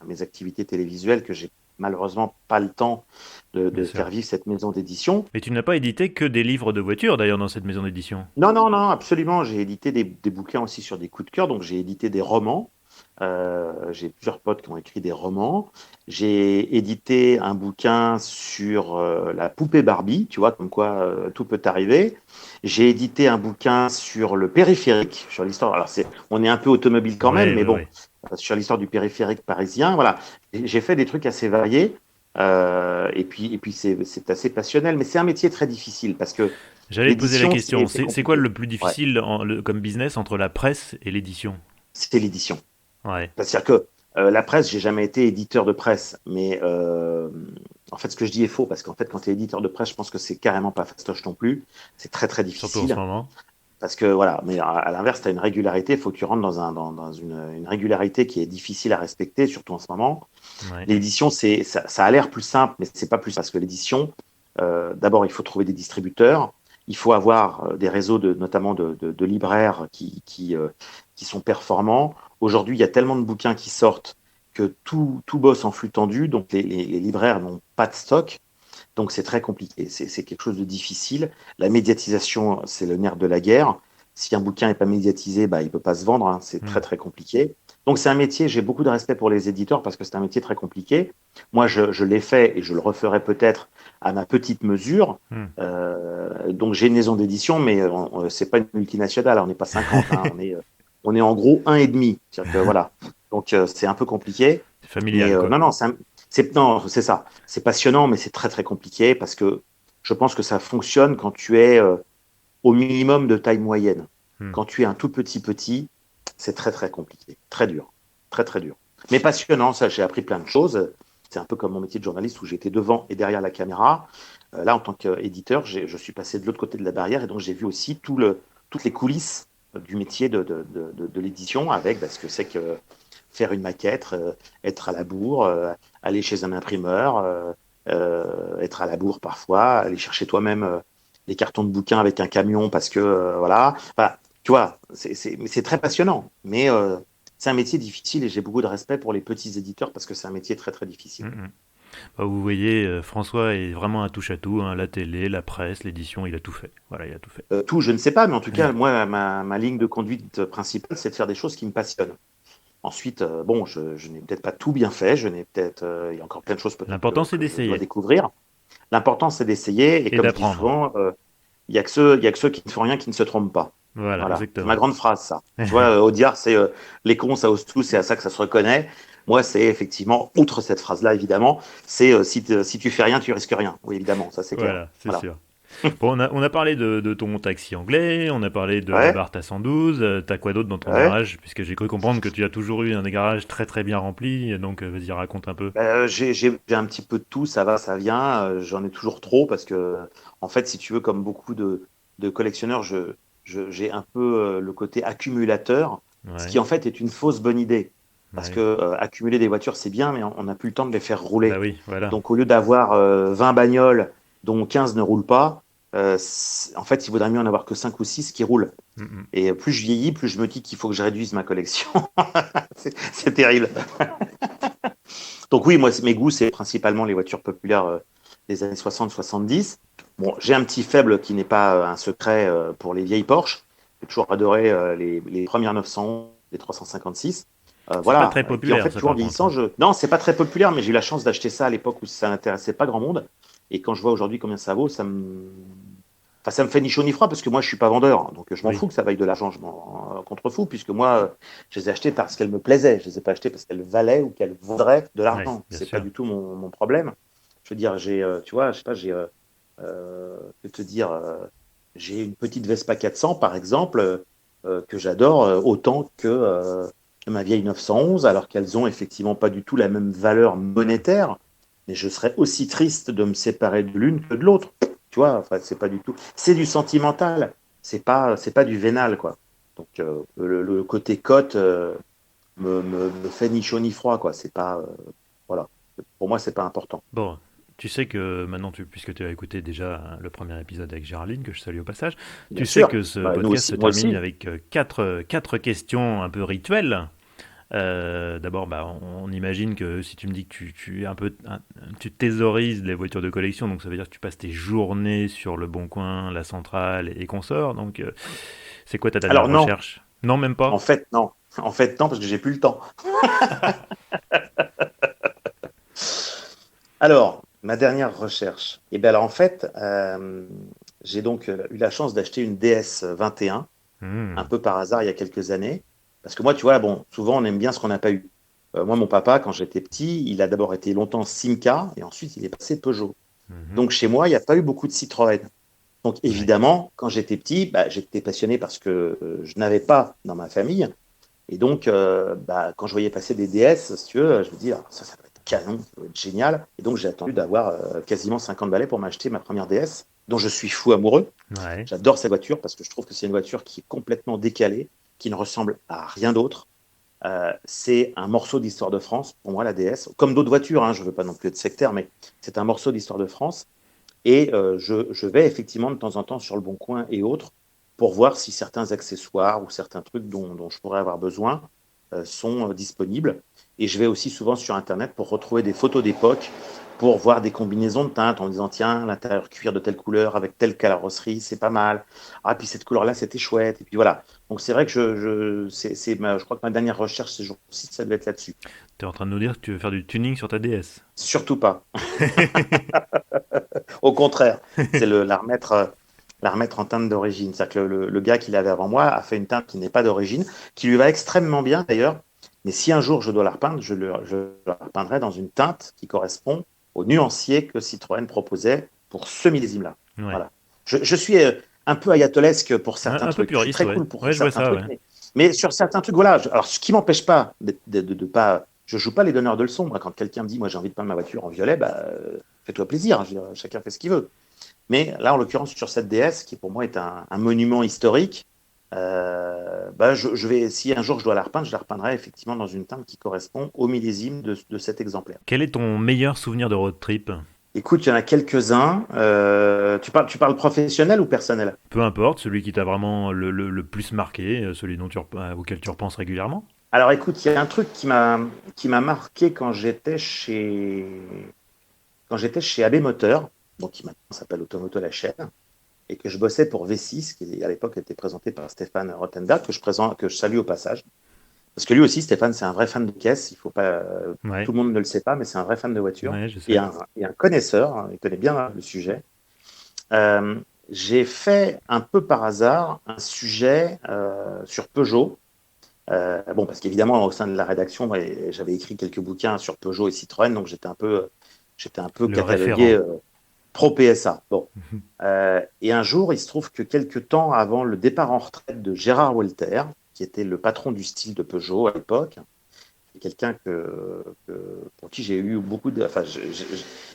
mes activités télévisuelles que j'ai malheureusement pas le temps Bien de sûr. faire vivre cette maison d'édition. Mais tu n'as pas édité que des livres de voitures d'ailleurs dans cette maison d'édition. Non, non, non, absolument. J'ai édité des bouquins aussi sur des coups de cœur, donc j'ai édité des romans. J'ai plusieurs potes qui ont écrit des romans. J'ai édité un bouquin sur la poupée Barbie, tu vois, comme quoi tout peut arriver. J'ai édité un bouquin sur le périphérique, sur l'histoire. Alors, on est un peu automobile quand même, Ouais, mais ouais, bon, ouais. sur l'histoire du périphérique parisien. Voilà. J'ai fait des trucs assez variés. Et puis c'est assez passionnel, mais c'est un métier très difficile parce que J'allais te poser la l'édition, question. c'est C'est quoi compliqué. le plus Ouais, difficile comme business entre la presse et l'édition? c'est l'édition. Ouais. C'est-à-dire que la presse, j'ai jamais été éditeur de presse, mais en fait, ce que je dis est faux, parce qu'en fait, quand tu es éditeur de presse, je pense que c'est carrément pas fastoche non plus. C'est très, très Surtout en ce difficile. moment. Parce que voilà, mais à l'inverse, tu as une régularité, il faut que tu rentres dans une régularité qui est difficile à respecter, surtout en ce moment. Ouais. L'édition, ça a l'air plus simple, mais c'est pas plus parce que l'édition, d'abord, il faut trouver des distributeurs, il faut avoir des réseaux notamment de libraires qui sont performants. Aujourd'hui, il y a tellement de bouquins qui sortent que tout bosse en flux tendu, donc les libraires n'ont pas de stock, donc c'est très compliqué. C'est quelque chose de difficile. La médiatisation, c'est le nerf de la guerre. Si un bouquin n'est pas médiatisé, bah, il ne peut pas se vendre, hein. C'est Hmm. très très compliqué. Donc c'est un métier, j'ai beaucoup de respect pour les éditeurs parce que c'est un métier très compliqué. Moi, je l'ai fait et je le referai peut-être à ma petite mesure. Hmm. Donc j'ai une maison d'édition, mais c'est pas une multinationale, on n'est pas 50, hein. On est en gros un et demi. C'est-à-dire que voilà. Donc c'est un peu compliqué. C'est Mais familial, quoi. non, non, non, c'est ça. C'est passionnant, mais c'est très très compliqué parce que je pense que ça fonctionne quand tu es au minimum de taille moyenne. Hmm. Quand tu es un tout petit, c'est très très compliqué, très dur, très très dur. Mais passionnant, ça, j'ai appris plein de choses. C'est un peu comme mon métier de journaliste où j'étais devant et derrière la caméra. Là, en tant qu'éditeur, je suis passé de l'autre côté de la barrière et donc j'ai vu aussi toutes les coulisses du métier de l'édition avec ce que c'est que faire une maquette, être à la bourre, aller chez un imprimeur, être à la bourre parfois, aller chercher toi-même les cartons de bouquins avec un camion parce que voilà. Enfin, tu vois, c'est très passionnant, mais c'est un métier difficile et j'ai beaucoup de respect pour les petits éditeurs parce que c'est un métier très très difficile. Hmm, hmm. Bah, vous voyez, François est vraiment un touche-à-tout, hein. La télé, la presse, l'édition, il a tout fait. Voilà, il a tout fait. Tout, je ne sais pas, mais en tout cas, moi, ma ligne de conduite principale, c'est de faire des choses qui me passionnent. Ensuite, bon, je n'ai peut-être pas tout bien fait, il y a encore plein de choses peut-être L'important, c'est que je dois d'essayer découvrir. L'important, c'est d'essayer, et et comme je dis d'apprendre. souvent, il y a que ceux qui ne font rien qui ne se trompent pas. Voilà, Voilà, c'est ma exactement. grande phrase, ça. Tu vois, Audiard, c'est les cons, ça ose tout, c'est à ça que ça se reconnaît. Moi, c'est effectivement, outre cette phrase-là, évidemment, c'est si tu fais rien, tu risques rien. Oui, évidemment, ça c'est clair. Voilà, c'est Voilà. sûr. Bon, on a parlé de ton taxi anglais, on a parlé de Ouais, Abarth à 112. T'as quoi d'autre dans ton ouais. garage? Puisque j'ai cru comprendre que tu as toujours eu un garage très très bien rempli, donc vas-y, raconte un peu. J'ai un petit peu de tout, ça va, ça vient. J'en ai toujours trop parce que, en fait, si tu veux, comme beaucoup de collectionneurs, j'ai un peu le côté accumulateur, ce qui Ouais, en fait est une fausse bonne idée. Parce que ouais. accumuler des voitures, c'est bien, mais on n'a plus le temps de les faire Bah rouler. oui, voilà. Donc, au lieu d'avoir 20 bagnoles, dont 15 ne roulent pas, en fait, il vaudrait mieux en avoir que 5 ou 6 qui roulent. Mm, mm. Et plus je vieillis, plus je me dis qu'il faut que je réduise ma collection. C'est terrible. Donc oui, moi, mes goûts, c'est principalement les voitures populaires des années 60-70. Bon, j'ai un petit faible qui n'est pas un secret pour les vieilles Porsche. J'ai toujours adoré les premières 911, les 356. C'est pas Voilà. très Et puis en populaire, fait, ça, toujours en par contre, vieillissant, hein. non, c'est pas très populaire, mais j'ai eu la chance d'acheter ça à l'époque où ça n'intéressait pas grand monde. Et quand je vois aujourd'hui combien ça vaut, enfin, ça me fait ni chaud ni froid parce que moi, je suis pas vendeur. Donc, je m'en Oui, fous que ça vaille de l'argent. Je m'en contrefous puisque moi, je les ai achetées parce qu'elles me plaisaient. Je les ai pas achetées parce qu'elles valaient ou qu'elles vaudraient de ouais, l'argent. bien C'est pas sûr. du tout mon problème. Je veux dire, tu vois, je sais pas, je vais te dire, j'ai une petite Vespa 400 par exemple que j'adore autant que ma vieille 911, alors qu'elles ont effectivement pas du tout la même valeur monétaire. Mais je serais aussi triste de me séparer de l'une que de l'autre. Tu vois, enfin, c'est pas du tout. C'est du sentimental. C'est pas du vénal, quoi. Donc, le côté cote me fait ni chaud ni froid, quoi. C'est pas, voilà. Pour moi, c'est pas important. Bon, tu sais que maintenant, puisque tu as écouté déjà le premier épisode avec Géraldine, que je salue au passage, Bien tu sais sûr. que ce Bah, nous podcast se aussi, moi termine aussi. avec quatre questions un peu rituelles. D'abord, bah, on imagine que si tu me dis que tu es tu thésauриses les voitures de collection, donc ça veut dire que tu passes tes journées sur le Bon Coin, la Centrale et consorts. Donc, c'est quoi ta dernière Alors non, recherche? Non, même en pas. fait, non. En fait, non, parce que j'ai plus le temps. Alors, ma dernière recherche. Eh bien, alors, en fait, j'ai donc eu la chance d'acheter une DS 21, un Hmm. peu par hasard, il y a quelques années. Parce que moi, tu vois, bon, souvent, on aime bien ce qu'on n'a pas eu. Moi, mon papa, quand j'étais petit, il a d'abord été longtemps Simca et ensuite, il est passé Peugeot. Mhm. Donc, chez moi, il n'y a pas eu beaucoup de Citroën. Donc, Ouais. évidemment, quand j'étais petit, bah, j'étais passionné parce que je n'avais pas dans ma famille. Et donc, bah, quand je voyais passer des DS, si tu veux, je me dis, ah, ça doit être canon, ça doit être génial. Et donc, j'ai attendu d'avoir quasiment 50 balais pour m'acheter ma première DS, dont je suis fou amoureux. Ouais. J'adore cette voiture parce que je trouve que c'est une voiture qui est complètement décalée, qui ne ressemble à rien d'autre. C'est un morceau d'histoire de France, pour moi, la DS. Comme d'autres voitures, hein, je ne veux pas non plus être sectaire, mais c'est un morceau d'histoire de France. Et je vais effectivement de temps en temps sur le Bon Coin et autres pour voir si certains accessoires ou certains trucs dont je pourrais avoir besoin sont disponibles. Et je vais aussi souvent sur Internet pour retrouver des photos d'époque, pour voir des combinaisons de teintes en me disant, tiens, l'intérieur cuir de telle couleur avec telle carrosserie, c'est pas mal. Ah, puis cette couleur-là, c'était chouette. Et puis voilà. Donc c'est vrai que je crois que ma dernière recherche ces jours-ci, ça devait être là-dessus. T'es en train de nous dire que tu veux faire du tuning sur ta DS. Surtout pas. Au contraire, c'est la remettre en teinte d'origine. C'est-à-dire que le gars qui l'avait avant moi a fait une teinte qui n'est pas d'origine, qui lui va extrêmement bien d'ailleurs. Mais si un jour je dois la repeindre, je la repeindrai dans une teinte qui correspond au nuancier que Citroën proposait pour ce millésime-là. Ouais. Voilà. Je suis un peu ayatolesque pour certains Un peu trucs. Je suis puriste, très ouais. cool pour Ouais, je vois certains ça, trucs, ouais. mais sur certains trucs, voilà. Alors, ce qui m'empêche pas de pas. Je joue pas les donneurs de leçons. Moi, quand quelqu'un me dit, moi, j'ai envie de peindre ma voiture en violet, bah, fais-toi plaisir. Je veux dire, chacun fait ce qu'il veut. Mais là, en l'occurrence, sur cette DS, qui pour moi est un monument historique, bah, je vais, si un jour je dois la repeindre, je la repeindrai effectivement dans une teinte qui correspond au millésime de cet exemplaire. Quel est ton meilleur souvenir de road trip? Écoute, il y en a quelques-uns. Tu parles professionnel ou personnel? Peu importe, celui qui t'a vraiment le plus marqué, celui auquel tu repenses régulièrement. Alors écoute, il y a un truc qui m'a marqué quand j'étais chez AB Moteur, donc qui maintenant s'appelle Automoto La Chaîne, et que je bossais pour V6, qui à l'époque était présenté par Stéphane Rothenberg, que je salue au passage. Parce que lui aussi, Stéphane, c'est un vrai fan de caisse. Il faut pas, Ouais, tout le monde ne le sait pas, mais c'est un vrai fan de voiture ouais, je et sais. un connaisseur. Hein, il connaît bien le sujet. Euh, j'ai fait un peu par hasard un sujet sur Peugeot. Bon, parce qu'évidemment, au sein de la rédaction, ouais, j'avais écrit quelques bouquins sur Peugeot et Citroën, donc j'étais un peu Le catalogué référent. pro PSA. Bon. Et un jour, il se trouve que quelques temps avant le départ en retraite de Gérard Walter, qui était le patron du style de Peugeot à l'époque, quelqu'un pour qui j'ai eu beaucoup de. Enfin,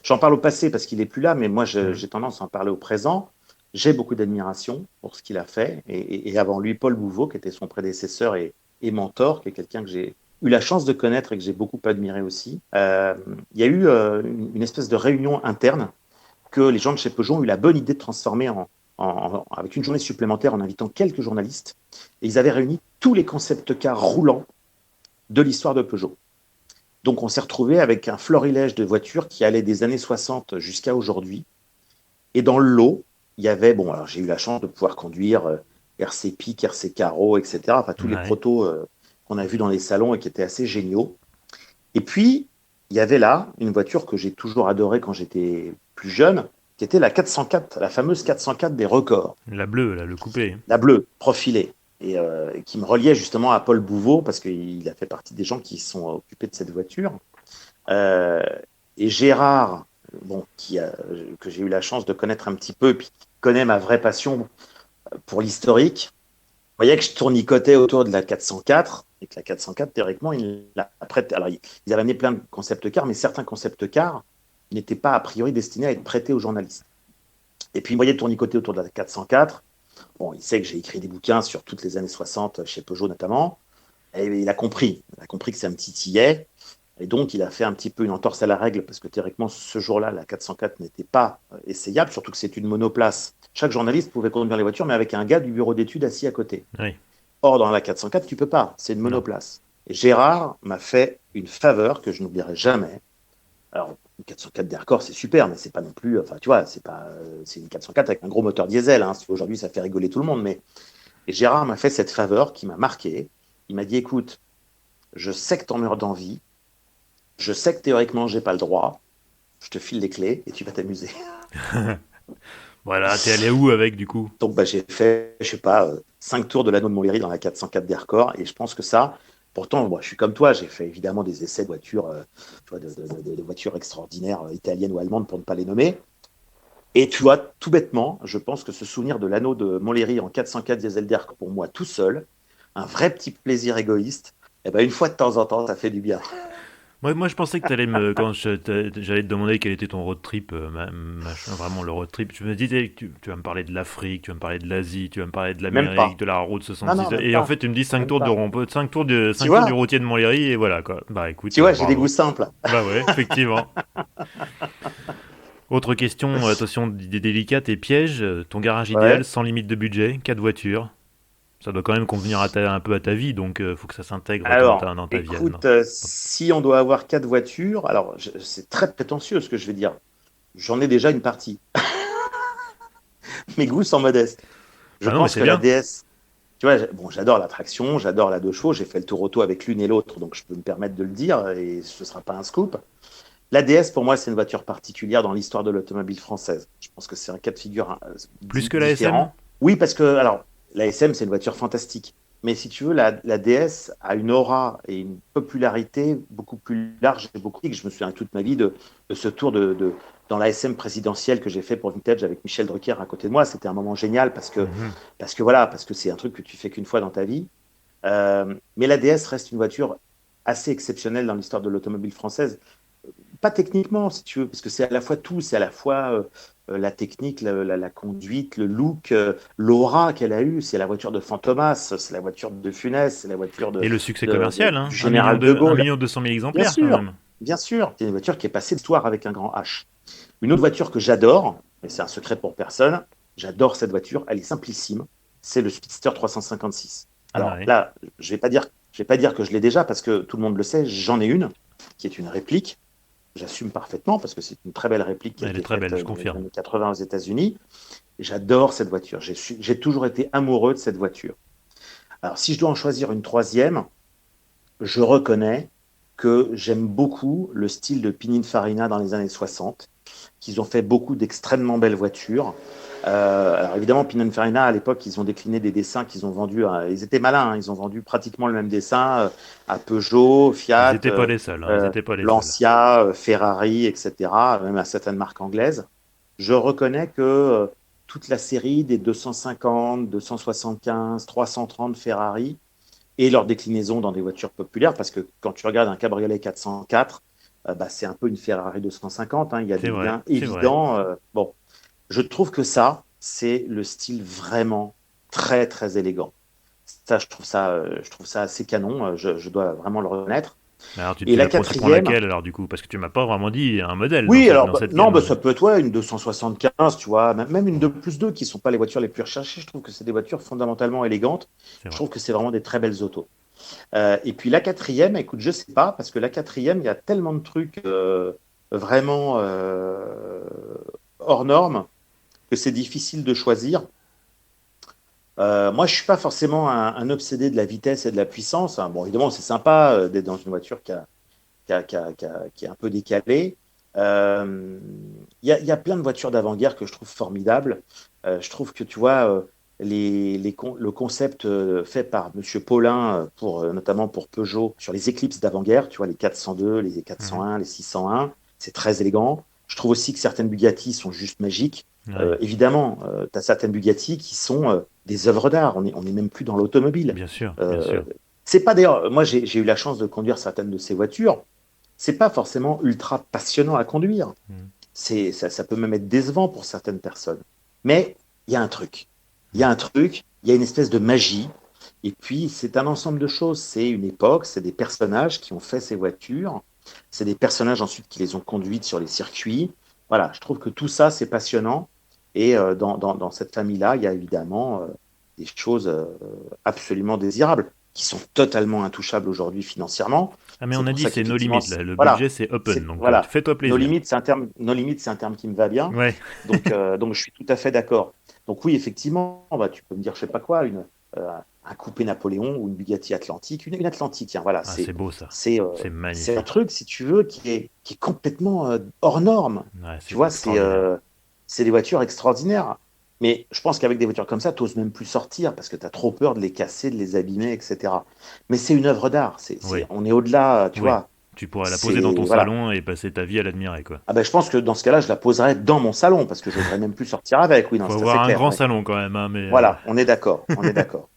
j'en parle au passé parce qu'il n'est plus là, mais moi, Hmm. j'ai tendance à en parler au présent. J'ai beaucoup d'admiration pour ce qu'il a fait. Et avant lui, Paul Bouveau, qui était son prédécesseur et mentor, qui est quelqu'un que j'ai eu la chance de connaître et que j'ai beaucoup admiré aussi. Il y a eu une espèce de réunion interne que les gens de chez Peugeot ont eu la bonne idée de transformer avec une journée supplémentaire en invitant quelques journalistes. Et ils avaient réuni tous les concept cars roulants de l'histoire de Peugeot. Donc on s'est retrouvé avec un florilège de voitures qui allait des années 60 jusqu'à aujourd'hui. Et dans le lot, il y avait, bon, alors j'ai eu la chance de pouvoir conduire RC Pic, RC Caro, etc. Enfin, tous les Ouais. protos qu'on a vus dans les salons et qui étaient assez géniaux. Et puis, il y avait là une voiture que j'ai toujours adorée quand j'étais plus jeune, qui était la 404, la fameuse 404 des records, La bleue, là, le coupé. la bleue, profilée, et qui me reliait justement à Paul Bouveau, parce qu'il a fait partie des gens qui sont occupés de cette voiture. Euh, et Gérard, bon, que j'ai eu la chance de connaître un petit peu, puis qui connaît ma vraie passion pour l'historique, voyait que je tournicotais autour de la 404, et que la 404, théoriquement, alors, ils avaient amené plein de concept cars, mais certains concept cars n'étaient pas a priori destinés à être prêtés aux journalistes. Et puis, il me voyait tournicoter autour de la 404. Bon, il sait que j'ai écrit des bouquins sur toutes les années 60, chez Peugeot notamment, et il a compris que ça me titillait, et donc il a fait un petit peu une entorse à la règle, parce que théoriquement, ce jour-là, la 404 n'était pas essayable, surtout que c'est une monoplace. Chaque journaliste pouvait conduire les voitures, mais avec un gars du bureau d'études assis à côté. Oui. Or, dans la 404, tu peux pas, c'est une Non. monoplace. Et Gérard m'a fait une faveur que je n'oublierai jamais. Alors, une 404 des records, c'est super, mais c'est pas non plus, enfin, tu vois, c'est une 404 avec un gros moteur diesel. Hein. Aujourd'hui, ça fait rigoler tout le monde, mais et Gérard m'a fait cette faveur qui m'a marqué. Il m'a dit, écoute, je sais que t'en meurs d'envie, je sais que théoriquement, j'ai pas le droit, je te file les clés et tu vas t'amuser. Voilà, t'es allé où avec du coup? Donc, bah, j'ai fait, je sais pas, 5 tours de l'anneau de Montlhéry dans la 404 d'Aircore. Et je pense que ça, pourtant, moi, je suis comme toi, j'ai fait évidemment des essais de voitures, tu vois, de voitures extraordinaires, italiennes ou allemandes, pour ne pas les nommer. Et tu vois, tout bêtement, je pense que ce souvenir de l'anneau de Montlhéry en 404 diesel d'Aircore, pour moi, tout seul, un vrai petit plaisir égoïste, et ben, une fois de temps en temps, ça fait du bien. Moi, je pensais que t'allais me, quand j'allais te demander quel était ton road trip, machin, vraiment le road trip. Je me disais que tu vas me parler de l'Afrique, tu vas me parler de l'Asie, tu vas me parler de Même l'Amérique, pas. de la route Non, 66. non, même Et en pas. fait, tu me dis 5 Même tours de pas. rond, 5 Tu tours du vois, routier de Montlhéry, et voilà, quoi. Bah écoute, j'ai des bravo. goûts simples. Bah ouais, effectivement. Autre question, attention, délicate et piège. Ton garage idéal, Ouais. sans limite de budget, 4 voitures. Ça doit quand même convenir un peu à ta vie, donc faut que ça s'intègre Alors, dans ta vie. écoute, si on doit avoir 4 voitures, alors c'est très prétentieux ce que je vais dire. J'en ai déjà une partie. Mes goûts sont modestes. Je Ah non, mais pense c'est que la bien. DS, tu vois, bon, j'adore la traction, j'adore la 2 chevaux, j'ai fait le tour auto avec l'une et l'autre, donc je peux me permettre de le dire et ce ne sera pas un scoop. La DS, pour moi, c'est une voiture particulière dans l'histoire de l'automobile française. Je pense que c'est un cas de figure Plus que la SM? différent. Oui, parce que, alors, la SM, c'est une voiture fantastique. Mais si tu veux, la DS a une aura et une popularité beaucoup plus large et beaucoup. Je me souviens toute ma vie de ce tour dans la SM présidentielle que j'ai fait pour Vintage avec Michel Drucker à côté de moi. C'était un moment génial Mhm. parce que c'est un truc que tu fais qu'une fois dans ta vie. Mais la DS reste une voiture assez exceptionnelle dans l'histoire de l'automobile française. Pas techniquement, si tu veux, parce que c'est à la fois tout, c'est à la fois la technique, la conduite, le look, l'aura qu'elle a eue. C'est la voiture de Fantomas, c'est la voiture de Funès, c'est la voiture Et le succès commercial, du hein. général de 1 Gaulle. million 200 000 Bien exemplaires quand sûr, même. bien sûr. C'est une voiture qui est passée d'histoire avec un grand H. Une autre voiture que j'adore, mais c'est un secret pour personne, j'adore cette voiture, elle est simplissime, c'est le Speedster 356. Ah Alors ouais. là, je vais pas dire que je l'ai déjà parce que tout le monde le sait, j'en ai une qui est une réplique. J'assume parfaitement parce que c'est une très belle réplique qui a Elle est été très faite belle, je dans les confirme. années 80 aux États-Unis. J'adore cette voiture. J'ai toujours été amoureux de cette voiture. Alors, si je dois en choisir une troisième, je reconnais que j'aime beaucoup le style de Pininfarina dans les années 60, qu'ils ont fait beaucoup d'extrêmement belles voitures. Alors évidemment, Pininfarina, à l'époque, ils ont décliné des dessins qu'ils ont vendus. Ils étaient malins, hein, ils ont vendu pratiquement le même dessin à Peugeot, Ils Fiat, étaient pas les seuls, hein. Ils étaient pas les seuls. Lancia, Ferrari, etc., même à certaines marques anglaises. Je reconnais que toute la série des 250, 275, 330 Ferrari et leur déclinaison dans des voitures populaires, parce que quand tu regardes un cabriolet 404, bah, c'est un peu une Ferrari 250, hein, il y a C'est des vrai, liens c'est vrai. évidents. Bon, je trouve que ça, c'est le style vraiment très, très élégant. Ça, je trouve ça assez canon, je dois vraiment le reconnaître. Mais alors Et la tu prends quatrième, laquelle alors du coup? Parce que tu m'as pas vraiment dit un modèle oui, alors, dans cette non, bah, gamme. ça peut être ouais, une 275, tu vois, même une 2 plus 2 qui ne sont pas les voitures les plus recherchées. Je trouve que c'est des voitures fondamentalement élégantes. C'est Je vrai. trouve que c'est vraiment des très belles autos. Et puis la quatrième, écoute, je sais pas, parce que la quatrième, il y a tellement de trucs vraiment hors normes que c'est difficile de choisir. Moi, je suis pas forcément un obsédé de la vitesse et de la puissance, hein. Bon, évidemment, c'est sympa d'être dans une voiture qui est un peu décalée. Euh, Il y a plein de voitures d'avant-guerre que je trouve formidables. Je trouve que, tu vois, le concept fait par Monsieur Paulin, notamment pour Peugeot, sur les Eclipse d'avant-guerre, tu vois, les 402, les Mhm. 401, les 601, c'est très élégant. Je trouve aussi que certaines Bugatti sont juste magiques. Ouais. Évidemment, tu as certaines Bugatti qui sont des œuvres d'art. On est même plus dans l'automobile. Bien sûr, bien Euh, sûr. c'est pas d'ailleurs, moi j'ai eu la chance de conduire certaines de ces voitures. C'est pas forcément ultra passionnant à conduire. Mhm. Ça peut même être décevant pour certaines personnes. Mais il y a un truc. Il y a un truc, il y a une espèce de magie. Et puis, c'est un ensemble de choses. C'est une époque, c'est des personnages qui ont fait ces voitures. C'est des personnages ensuite qui les ont conduites sur les circuits. Voilà, je trouve que tout ça, c'est passionnant. Et dans cette famille-là, il y a évidemment des choses absolument désirables qui sont totalement intouchables aujourd'hui financièrement. Ah mais C'est on a pour dit ça c'est nos qu'effectivement, limites là. Le budget voilà, c'est open, donc voilà, fais-toi plaisir. nos limites, c'est un terme qui me va bien. Ouais. Donc je suis tout à fait d'accord. Donc oui, effectivement, bah, tu peux me dire, je sais pas quoi, un coupé Napoléon ou une Bugatti Atlantique, une Atlantique, tiens, voilà, c'est beau ça. c'est C'est c'est un magnifique. truc, si tu veux, qui est complètement hors norme. Ouais, Tu c'est vois, extraordinaire. c'est des voitures extraordinaires. Mais je pense qu'avec des voitures comme ça, tu n'oses même plus sortir parce que tu as trop peur de les casser, de les abîmer, etc. Mais c'est une œuvre d'art. Oui, On est au-delà, tu oui. vois. Tu pourrais la poser dans C'est, ton voilà. salon et passer ta vie à l'admirer, quoi. Ah ben, je pense que dans ce cas-là, je la poserais dans mon salon parce que j'oserais même plus sortir avec. Oui, non, Faut c'est avoir assez un clair. grand Ouais. salon quand même, hein, mais... Voilà, on est d'accord. On est d'accord.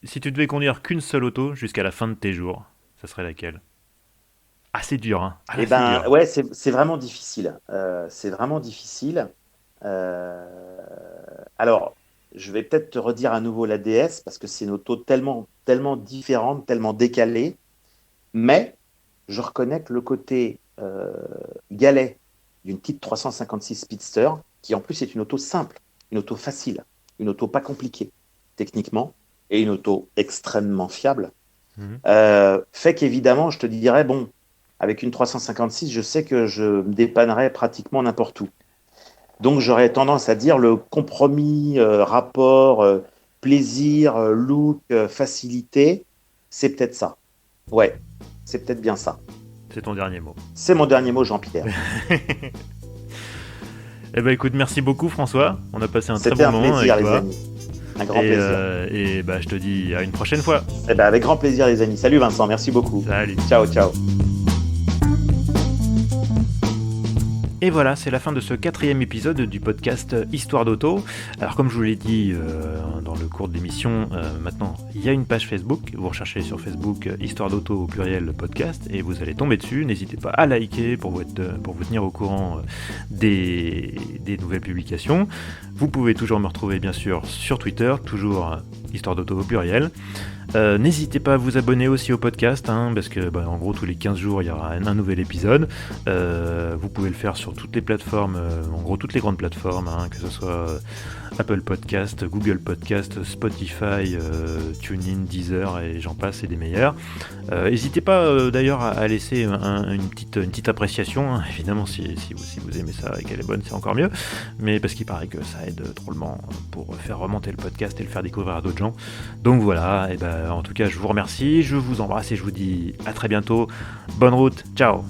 Si tu devais conduire qu'une seule auto jusqu'à la fin de tes jours, ça serait laquelle? Ah, c'est dur, hein. Ah là, Eh c'est ben, dur. ouais, c'est vraiment difficile. C'est vraiment difficile. Euh, alors, je vais peut-être te redire à nouveau la DS parce que c'est une auto tellement, tellement différente, tellement décalée. Mais je reconnais que le côté galet d'une petite 356 Speedster, qui en plus est une auto simple, une auto facile, une auto pas compliquée techniquement, et une auto extrêmement fiable, Mhm. fait qu'évidemment, je te dirais, bon, avec une 356, je sais que je me dépannerais pratiquement n'importe où. Donc j'aurais tendance à dire le compromis, rapport, plaisir, look, facilité, c'est peut-être ça. Ouais, c'est peut-être bien ça. C'est ton dernier mot. C'est mon dernier mot, Jean-Pierre. Eh ben écoute, merci beaucoup François. On a passé un très C'était bon un moment avec plaisir, les toi. amis. Un grand plaisir. Et bah, je te dis à une prochaine fois. Eh ben, avec grand plaisir, les amis. Salut Vincent, merci beaucoup. Salut. Ciao, ciao. Et voilà, c'est la fin de ce 4e épisode du podcast Histoire d'auto. Alors comme je vous l'ai dit dans le cours de l'émission, maintenant il y a une page Facebook. Vous recherchez sur Facebook Histoire d'auto au pluriel podcast et vous allez tomber dessus. N'hésitez pas à liker pour vous tenir au courant des nouvelles publications. Vous pouvez toujours me retrouver bien sûr sur Twitter, toujours Histoire d'auto au pluriel. N'hésitez pas à vous abonner aussi au podcast, parce que en gros tous les 15 jours il y aura un nouvel épisode. Vous pouvez le faire sur toutes les plateformes, en gros toutes les grandes plateformes, que ce soit Apple Podcast, Google Podcast, Spotify, TuneIn, Deezer et j'en passe et des meilleurs. N'hésitez pas d'ailleurs à laisser une petite appréciation, évidemment si vous aimez ça et qu'elle est bonne c'est encore mieux, mais parce qu'il paraît que ça aide drôlement pour faire remonter le podcast et le faire découvrir à d'autres gens. Donc voilà, et en tout cas je vous remercie, je vous embrasse et je vous dis à très bientôt. Bonne route, ciao.